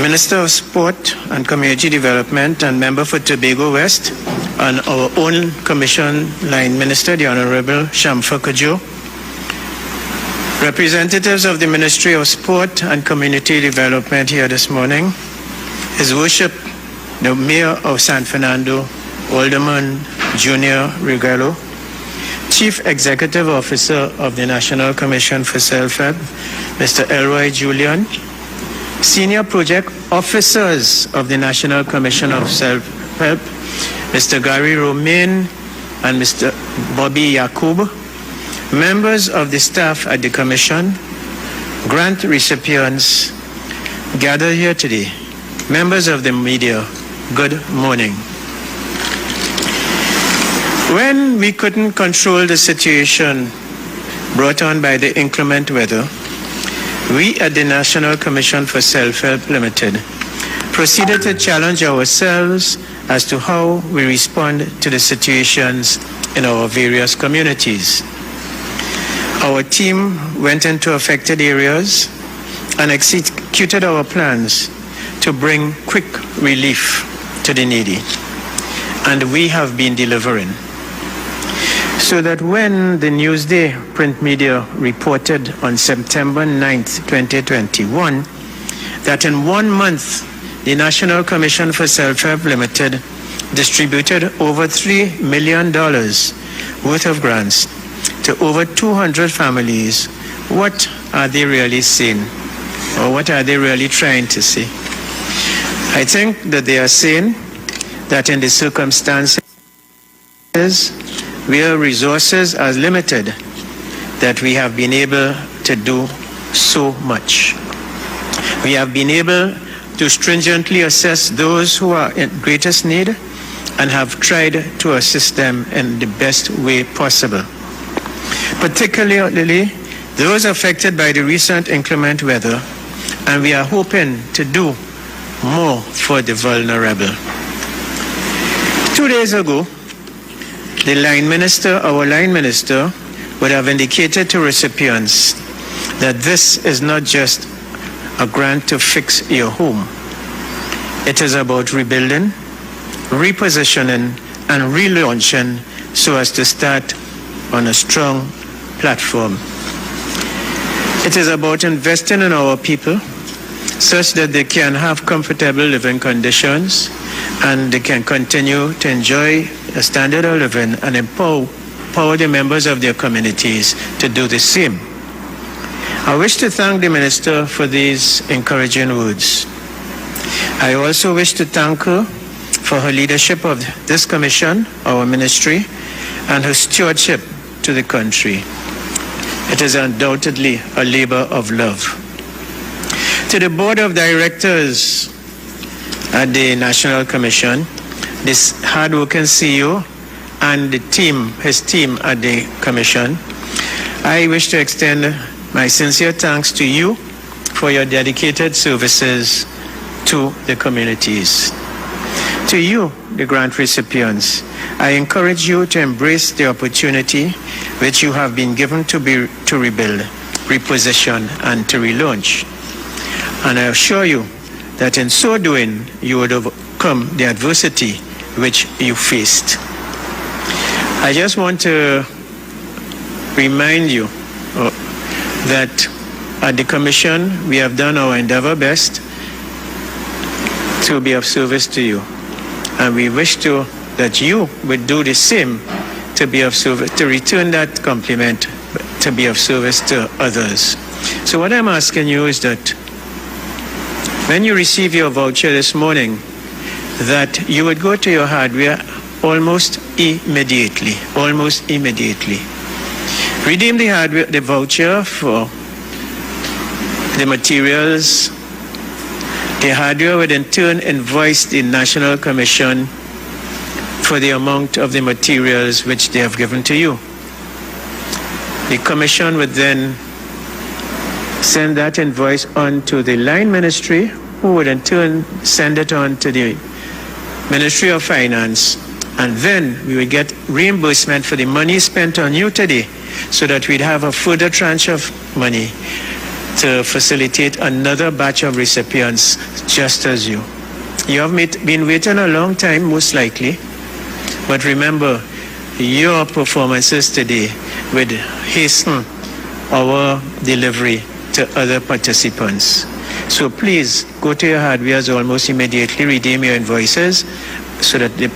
Minister of Sport and Community Development and member for Tobago West, and our own Commission Line Minister, the Honorable Shamfa Kojo, representatives of the Ministry of Sport and Community Development here this morning, His Worship, the Mayor of San Fernando, Alderman Junior Regalo, Chief Executive Officer of the National Commission for Self-Help, Mr. Elroy Julian, Senior Project Officers of the National Commission of Self-Help, Mr. Gary Romain and Mr. Bobby Yakub, members of the staff at the Commission, grant recipients gathered here today, members of the media, good morning. When we couldn't control the situation brought on by the inclement weather, we at the National Commission for Self-Help Limited proceeded to challenge ourselves as to how we respond to the situations in our various communities. Our team went into affected areas and executed our plans to bring quick relief to the needy. And we have been delivering. So that when the Newsday print media reported on September 9th, 2021, that in 1 month, the National Commission for Self-Help Limited distributed over $3 million worth of grants to over 200 families, what are they really saying? Or what are they really trying to say? I think that they are saying that in the circumstances where resources are limited, that we have been able to do so much. We have been able to stringently assess those who are in greatest need and have tried to assist them in the best way possible. Particularly those affected by the recent inclement weather, and we are hoping to do more for the vulnerable. 2 days ago, the line minister, our line minister, would have indicated to recipients that this is not just a grant to fix your home. It is about rebuilding, repositioning, and relaunching so as to start on a strong platform. It is about investing in our people such that they can have comfortable living conditions and they can continue to enjoy a standard of living and empower the members of their communities to do the same. I wish to thank the Minister for these encouraging words. I also wish to thank her for her leadership of this commission, our ministry, and her stewardship to the country. It is undoubtedly a labor of love. To the Board of Directors at the National Commission, this hard-working CEO and the team, his team at the Commission. I wish to extend my sincere thanks to you for your dedicated services to the communities. To you, the grant recipients, I encourage you to embrace the opportunity which you have been given to rebuild, reposition, and to relaunch. And I assure you that in so doing, you would overcome the adversity which you faced. I just want to remind you that at the Commission, we have done our endeavor best to be of service to you. And we wish that you would do the same to be of service, to return that compliment, to be of service to others. So what I'm asking you is that when you receive your voucher this morning, that you would go to your hardware almost immediately. Redeem the hardware, the voucher for the materials. The hardware would in turn invoice the National Commission for the amount of the materials which they have given to you. The Commission would then send that invoice on to the Line Ministry, who would in turn send it on to the Ministry of Finance, and then we would get reimbursement for the money spent on you today, so that we'd have a further tranche of money to facilitate another batch of recipients just as you. You have been waiting a long time, most likely, but remember, your performances today would hasten our delivery to other participants. So please, go to your hardwares almost immediately, redeem your invoices so that the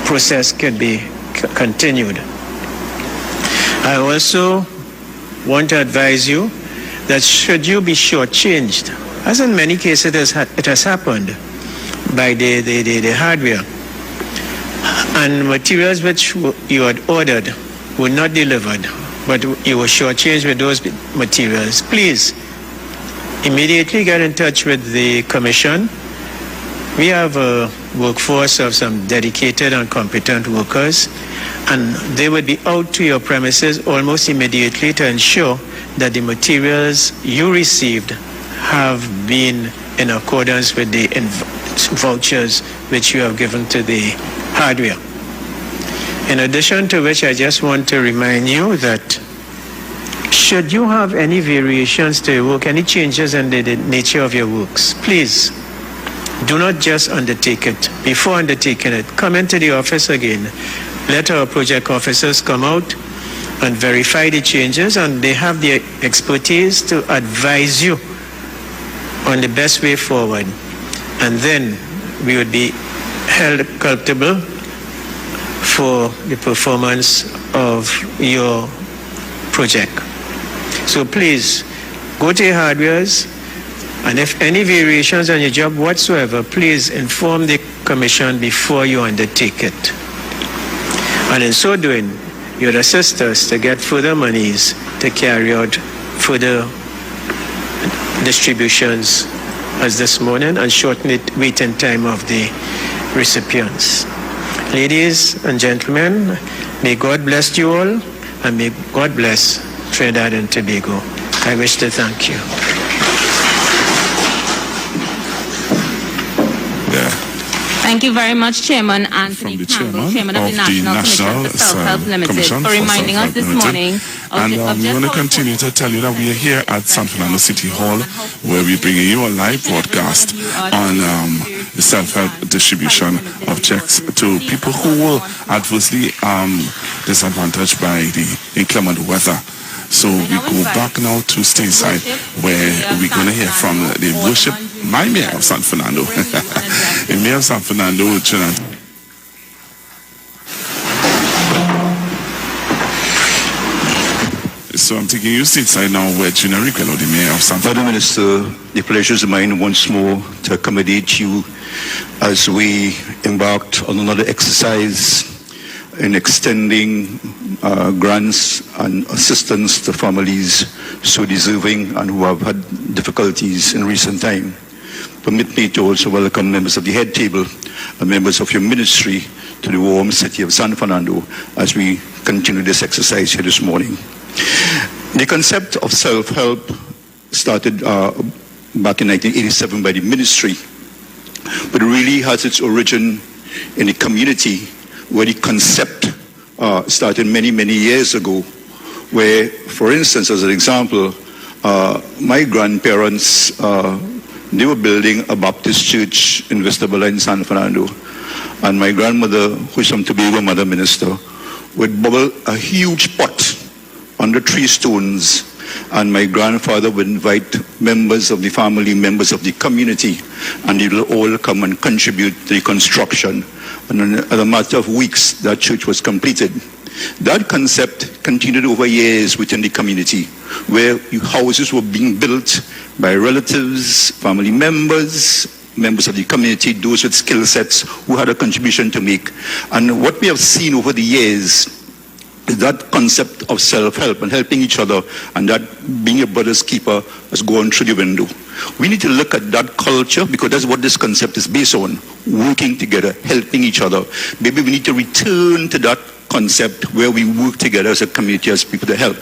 process can be continued. I also want to advise you that should you be shortchanged, as in many cases it has happened by the hardware, and materials which you had ordered were not delivered, but you were shortchanged with those materials, please immediately get in touch with the Commission. We have a workforce of some dedicated and competent workers, and they would be out to your premises almost immediately to ensure that the materials you received have been in accordance with the vouchers which you have given to the hardware. In addition to which, I just want to remind you that should you have any variations to your work, any changes in the nature of your works, please do not just undertake it. Before undertaking it, come into the office again. Let our project officers come out and verify the changes, and they have the expertise to advise you on the best way forward. And then we would be held culpable for the performance of your project. So please, go to your hardwares, and if any variations on your job whatsoever, please inform the Commission before you undertake it. And in so doing, you would assist us to get further monies to carry out further distributions as this morning and shorten the waiting time of the recipients. Ladies and gentlemen, may God bless you all, and may God bless Trinidad and Tobago. I wish to thank you. Thank you very much, Chairman Anthony Campbell, Chairman of the National Commission for Self-Help Limited, for reminding us this morning And we're going to continue to tell you that we are here at San Fernando City Hall, where we're bringing you a live broadcast on the self-help distribution of checks to people who were adversely disadvantaged by the inclement weather. So we go back now to stateside, where we're going to hear from the worship, my mayor of San Fernando, the mayor of San Fernando, Trinidad. So I'm taking you stateside now, where Junior Riquello, the mayor of San Fernando. Madam Minister, the pleasure is mine once more to accommodate you as we embarked on another exercise in extending grants and assistance to families so deserving and who have had difficulties in recent time. permit me to also welcome members of the head table and members of your ministry to the warm city of San Fernando as we continue this exercise here this morning. The concept of self-help started back in 1987 by the ministry, but it really has its origin in the community, where the concept started many, many years ago, where, for instance, as an example, my grandparents, they were building a Baptist church in Vista Bella in San Fernando, and my grandmother, who is from Tobago, mother minister, would bubble a huge pot under 3 stones, and my grandfather would invite members of the family, members of the community, and they will all come and contribute to the construction. And in a matter of weeks, that church was completed. That concept continued over years within the community, where houses were being built by relatives, family members, members of the community, those with skill sets who had a contribution to make. And what we have seen over the years, that concept of self-help and helping each other, and that being a brother's keeper, has gone through the window. We need to look at that culture, because that's what this concept is based on: working together, helping each other. Maybe we need to return to that concept where we work together as a community, as people to help.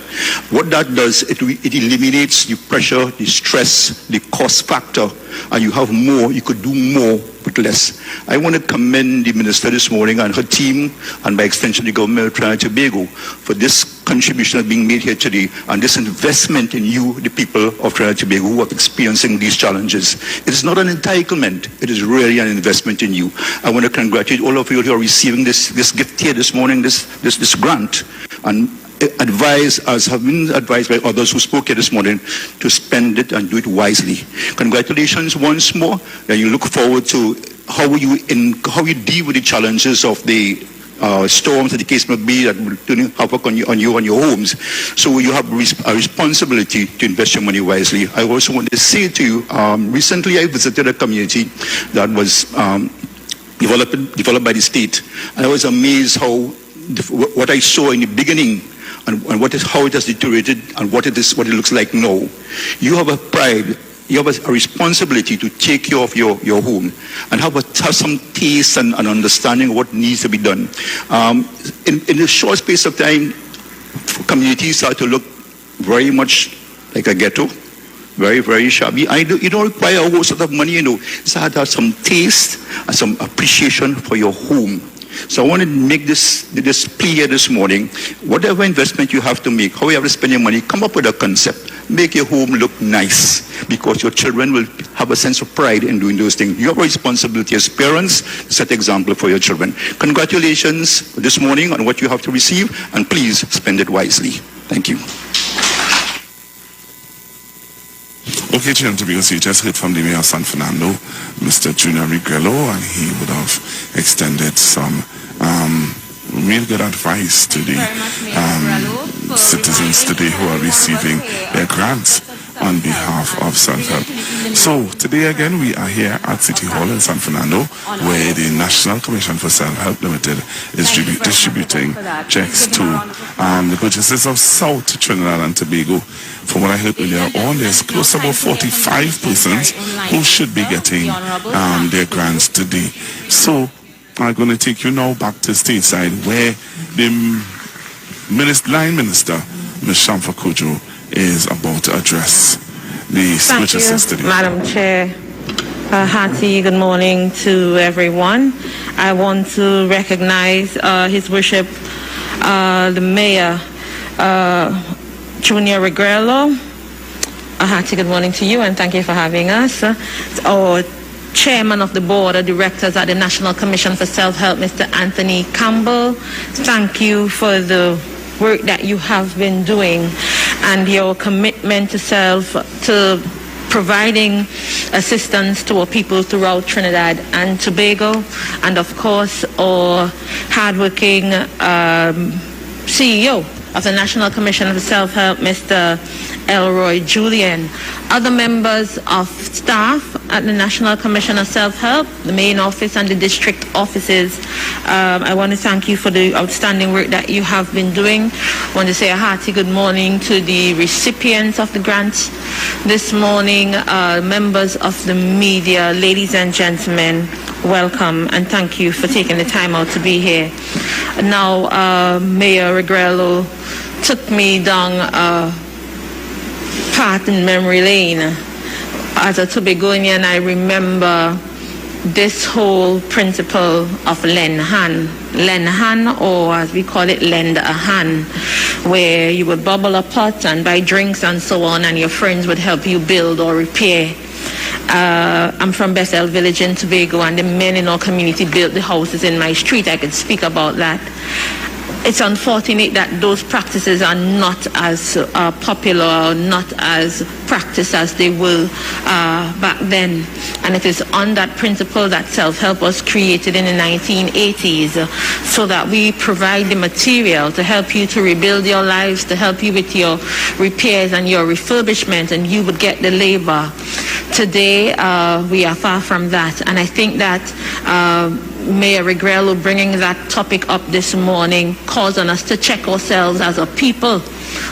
What that does, it eliminates the pressure, the stress, the cost factor, and you have more, you could do more with less. I want to commend the minister this morning and her team, and by extension the government of Trinidad and Tobago, for this contribution being made here today, and this investment in you, the people of Trinidad and Tobago who are experiencing these challenges. It is not an entitlement, it is really an investment in you. I want to congratulate all of you who are receiving this gift here this morning, this grant, and have been advised by others who spoke here this morning to spend it and do it wisely. Congratulations once more, and you look forward to how you deal with the challenges of the storms, that the case may be, that will turn havoc on you and your homes. So you have a responsibility to invest your money wisely. I also want to say to you, recently I visited a community that was developed by the state, and I was amazed how what I saw in the beginning and how it has deteriorated and what it looks like now. You have a pride, you have a responsibility to take care of your home and have some taste and understanding of what needs to be done. In a short space of time, communities start to look very much like a ghetto, very, very shabby. You don't require a whole sort of money, you start to have some taste and some appreciation for your home. So I want to make this plea here this morning. Whatever investment you have to make, how you have to spend your money, come up with a concept. Make your home look nice, because your children will have a sense of pride in doing those things. You have a responsibility as parents to set example for your children. Congratulations this morning on what you have to receive, and please spend it wisely. Thank you. Okay, Chairman, because you just heard from the Mayor of San Fernando, Mr. Junior Regrello, and he would have extended some real good advice to the citizens today who are receiving their grants on behalf of self-help. So today again we are here at City Hall in San Fernando, where the National Commission for Self-Help Limited is distributing checks to the purchases of South Trinidad and Tobago. From what I heard earlier on, there's close to about 45 persons who should be getting their grants today. So I'm going to take you now back to stateside, where the line minister, Ms. Shamfa Kojo, is about to address the purchases today. Madam Chair. Hearty good morning to everyone. I want to recognize His Worship, the Mayor, Junior Regrello. A hearty good morning to you, and thank you for having us. Our Chairman of the Board of Directors at the National Commission for Self-Help, Mr. Anthony Campbell. Thank you for the work that you have been doing and your commitment to providing assistance to our people throughout Trinidad and Tobago, and of course our hardworking CEO of the National Commission for Self-Help, Mr. Elroy Julian, other members of staff at the National Commission of Self-Help, the main office and the district offices. I want to thank you for the outstanding work that you have been doing. I want to say a hearty good morning to the recipients of the grants this morning, members of the media, ladies and gentlemen, welcome and thank you for taking the time out to be here. Now, Mayor Regrello took me down a path in memory lane. As a Tobagoan, I remember this whole principle of lend hand, or as we call it, lend a hand, where you would bubble a pot and buy drinks and so on, and your friends would help you build or repair. I'm from Bethel Village in Tobago, and the men in our community built the houses in my street. I could speak about that. It's unfortunate that those practices are not as popular, or not as practiced as they were back then. And it is on that principle that self-help was created in the 1980s, so that we provide the material to help you to rebuild your lives, to help you with your repairs and your refurbishment, and you would get the labor. Today, we are far from that. And I think that Mayor Regrello bringing that topic up this morning calls on us to check ourselves as a people,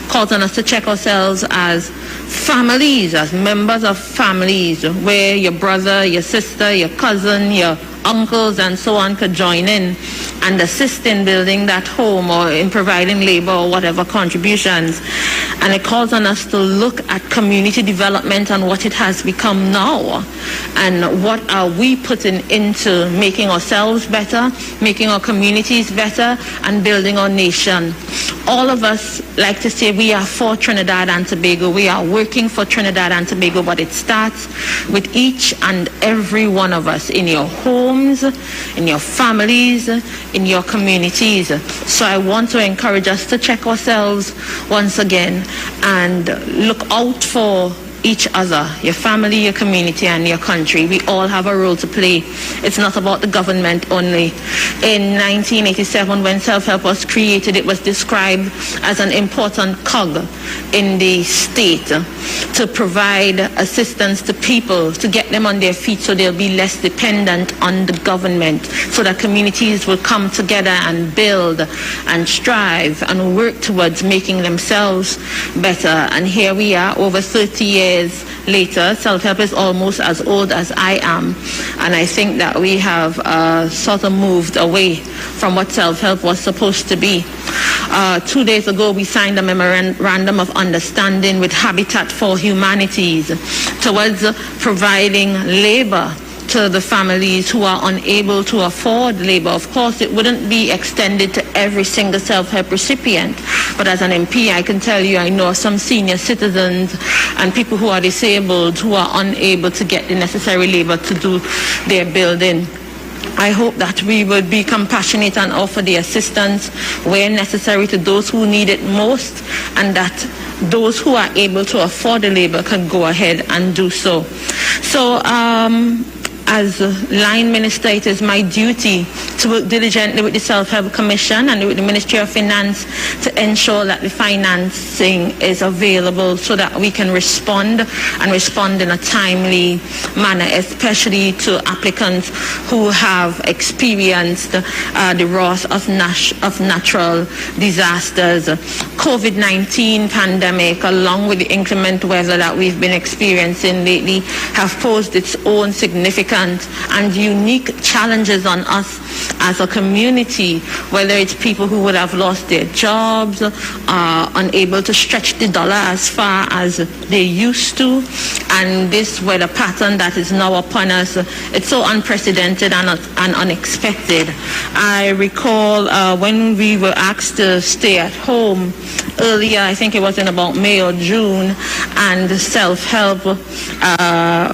calls on us to check ourselves as families, as members of families, where your brother, your sister, your cousin, your uncles and so on could join in and assist in building that home or in providing labor or whatever contributions. And it calls on us to look at community development and what it has become now, and what are we putting into making ourselves better, making our communities better, and building our nation. All of us like to say we are for Trinidad and Tobago. We are working for Trinidad and Tobago, but it starts with each and every one of us in your homes, in your families, in your communities. So I want to encourage us to check ourselves once again and look out for each other, your family, your community, and your country. We all have a role to play. It's not about the government only. In 1987, when self-help was created, it was described as an important cog in the state to provide assistance to people, to get them on their feet so they'll be less dependent on the government, so that communities will come together and build and strive and work towards making themselves better. And here we are, over 30 years later. Self-help is almost as old as I am, and I think that we have sort of moved away from what self-help was supposed to be. 2 days ago, we signed a memorandum of understanding with Habitat for Humanities towards providing labor to the families who are unable to afford labor. Of course, it wouldn't be extended to every single self-help recipient, but as an MP, I can tell you I know some senior citizens and people who are disabled who are unable to get the necessary labor to do their building. I hope that we would be compassionate and offer the assistance where necessary to those who need it most, and that those who are able to afford the labor can go ahead and do so. So, as line minister, it is my duty to work diligently with the Self-Help Commission and with the Ministry of Finance to ensure that the financing is available so that we can respond in a timely manner, especially to applicants who have experienced the wrath of natural disasters. COVID-19 pandemic, along with the inclement weather that we've been experiencing lately, have posed its own significant and unique challenges on us as a community, whether it's people who would have lost their jobs, unable to stretch the dollar as far as they used to, and this weather pattern that is now upon us, it's so unprecedented and unexpected. I recall when we were asked to stay at home earlier, I think it was in about May or June, and self-help,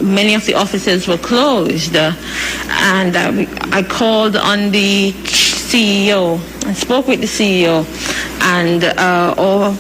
many of the offices were closed, and I called on the CEO and spoke with the CEO, and our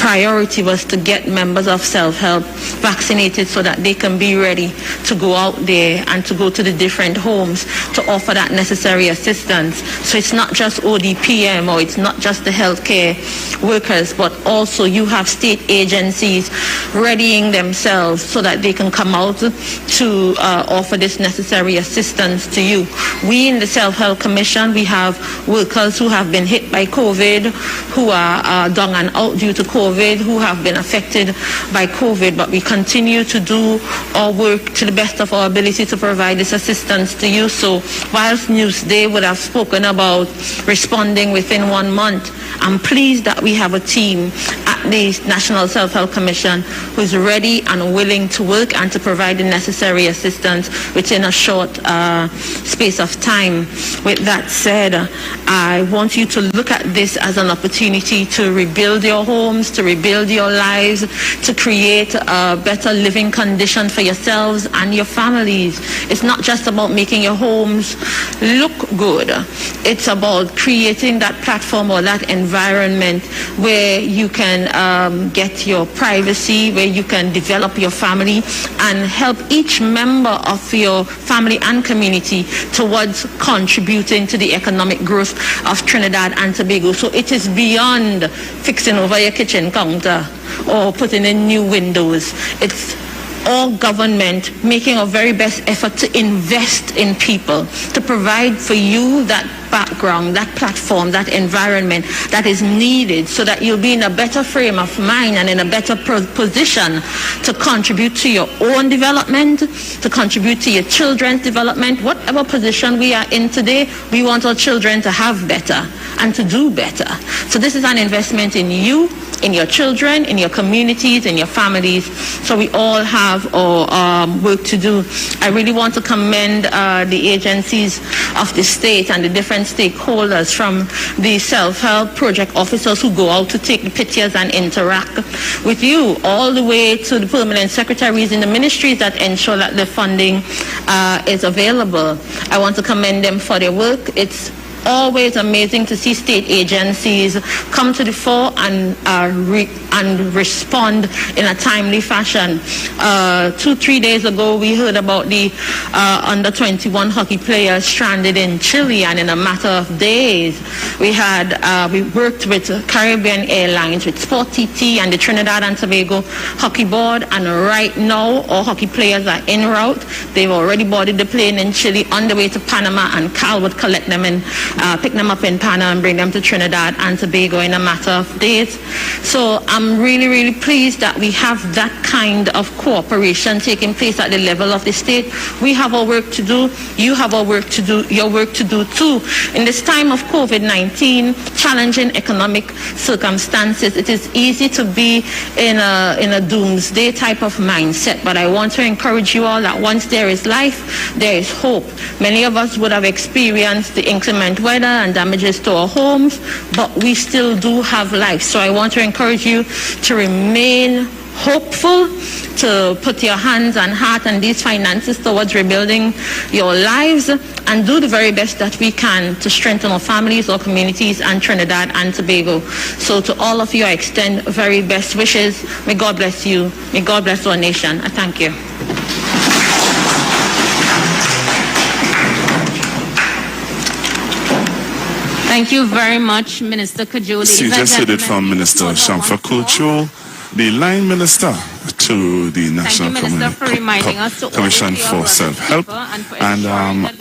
priority was to get members of self-help vaccinated so that they can be ready to go out there and to go to the different homes to offer that necessary assistance. So it's not just ODPM or it's not just the healthcare workers, but also you have state agencies readying themselves so that they can come out to offer this necessary assistance to you. We in the Self-Help Commission, we have workers who have been hit by COVID, who are down and out due to COVID, who have been affected by COVID, but we continue to do our work to the best of our ability to provide this assistance to you. So whilst Newsday would have spoken about responding within 1 month, I'm pleased that we have a team at the National Self-Help Commission who is ready and willing to work and to provide the necessary assistance within a short space of time. With that said, I want you to look at this as an opportunity to rebuild your homes, to rebuild your lives, to create a better living condition for yourselves and your families. It's not just about making your homes look good. It's about creating that platform or that environment where you can get your privacy, where you can develop your family and help each member of your family and community towards contributing to the economic growth of Trinidad and Tobago. So it is beyond fixing over your kitchen counter or putting in new windows. It's all government making our very best effort to invest in people, to provide for you that background, that platform, that environment that is needed so that you'll be in a better frame of mind and in a better position to contribute to your own development, to contribute to your children's development. Whatever position we are in today, we want our children to have better and to do better. So this is an investment in you, in your children, in your communities, in your families. So we all have our work to do. I really want to commend the agencies of the state and the different stakeholders, from the self-help project officers who go out to take the pictures and interact with you, all the way to the permanent secretaries in the ministries that ensure that the funding is available. I want to commend them for their work. It's always amazing to see state agencies come to the fore and respond in a timely fashion. 2-3 days ago, we heard about the under-21 hockey players stranded in Chile, and in a matter of days, we worked with Caribbean Airlines, with Sport TT and the Trinidad and Tobago Hockey Board, and right now, all hockey players are en route. They've already boarded the plane in Chile on the way to Panama, and Cal would collect them and pick them up in Panama and bring them to Trinidad and Tobago in a matter of days. So I'm really, really pleased that we have that kind of cooperation taking place at the level of the state. We have our work to do. You have our work to do, your work to do too. In this time of COVID-19, challenging economic circumstances, it is easy to be in a doomsday type of mindset. But I want to encourage you all that once there is life, there is hope. Many of us would have experienced the inclement weather and damages to our homes, but we still do have life. So I want to encourage you to remain hopeful, to put your hands and heart and these finances towards rebuilding your lives, and do the very best that we can to strengthen our families, our communities, and Trinidad and Tobago. So to all of you, I extend very best wishes. May God bless you. May God bless our nation. I thank you. Thank you very much, Minister Kajou. So you just heard it from Minister Shamfa Kajou, the line minister to the National Commission for Self-Help. And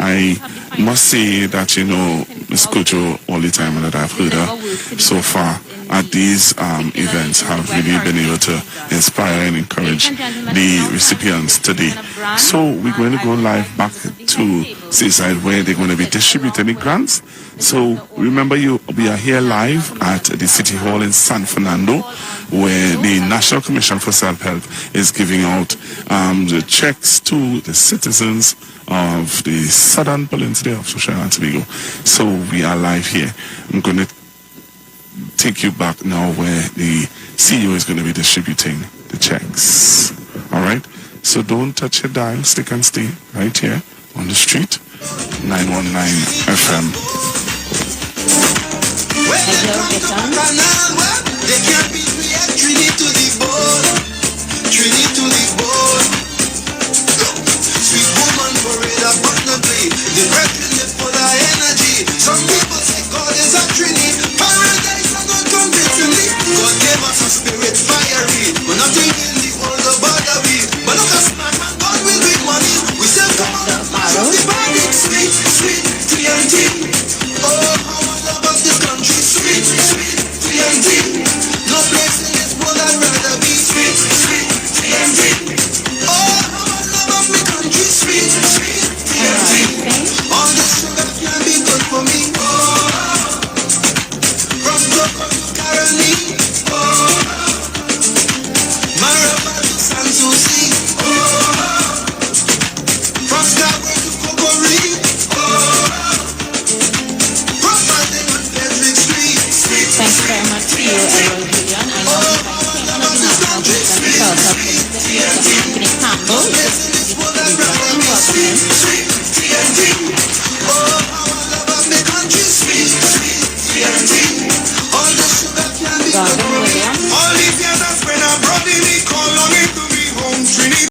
I must say that, you know, Ms. Kajou, all the time that I've heard her so far at these events, have really been able to inspire and encourage the recipients today. So we're going to go live back to Seaside, where they're going to be distributing the grants. So remember, we are here live at the City Hall in San Fernando, where the National Commission for Self-Help is giving out the checks to the citizens of the Southern Peninsula of Trinidad and Tobago. So we are live here. I'm going to take you back now where the CEO is going to be distributing the checks. All right? So don't touch your dial. Stick and stay right here on the street. 919 FM. When they come to Canal, they can't be created. Trinity to the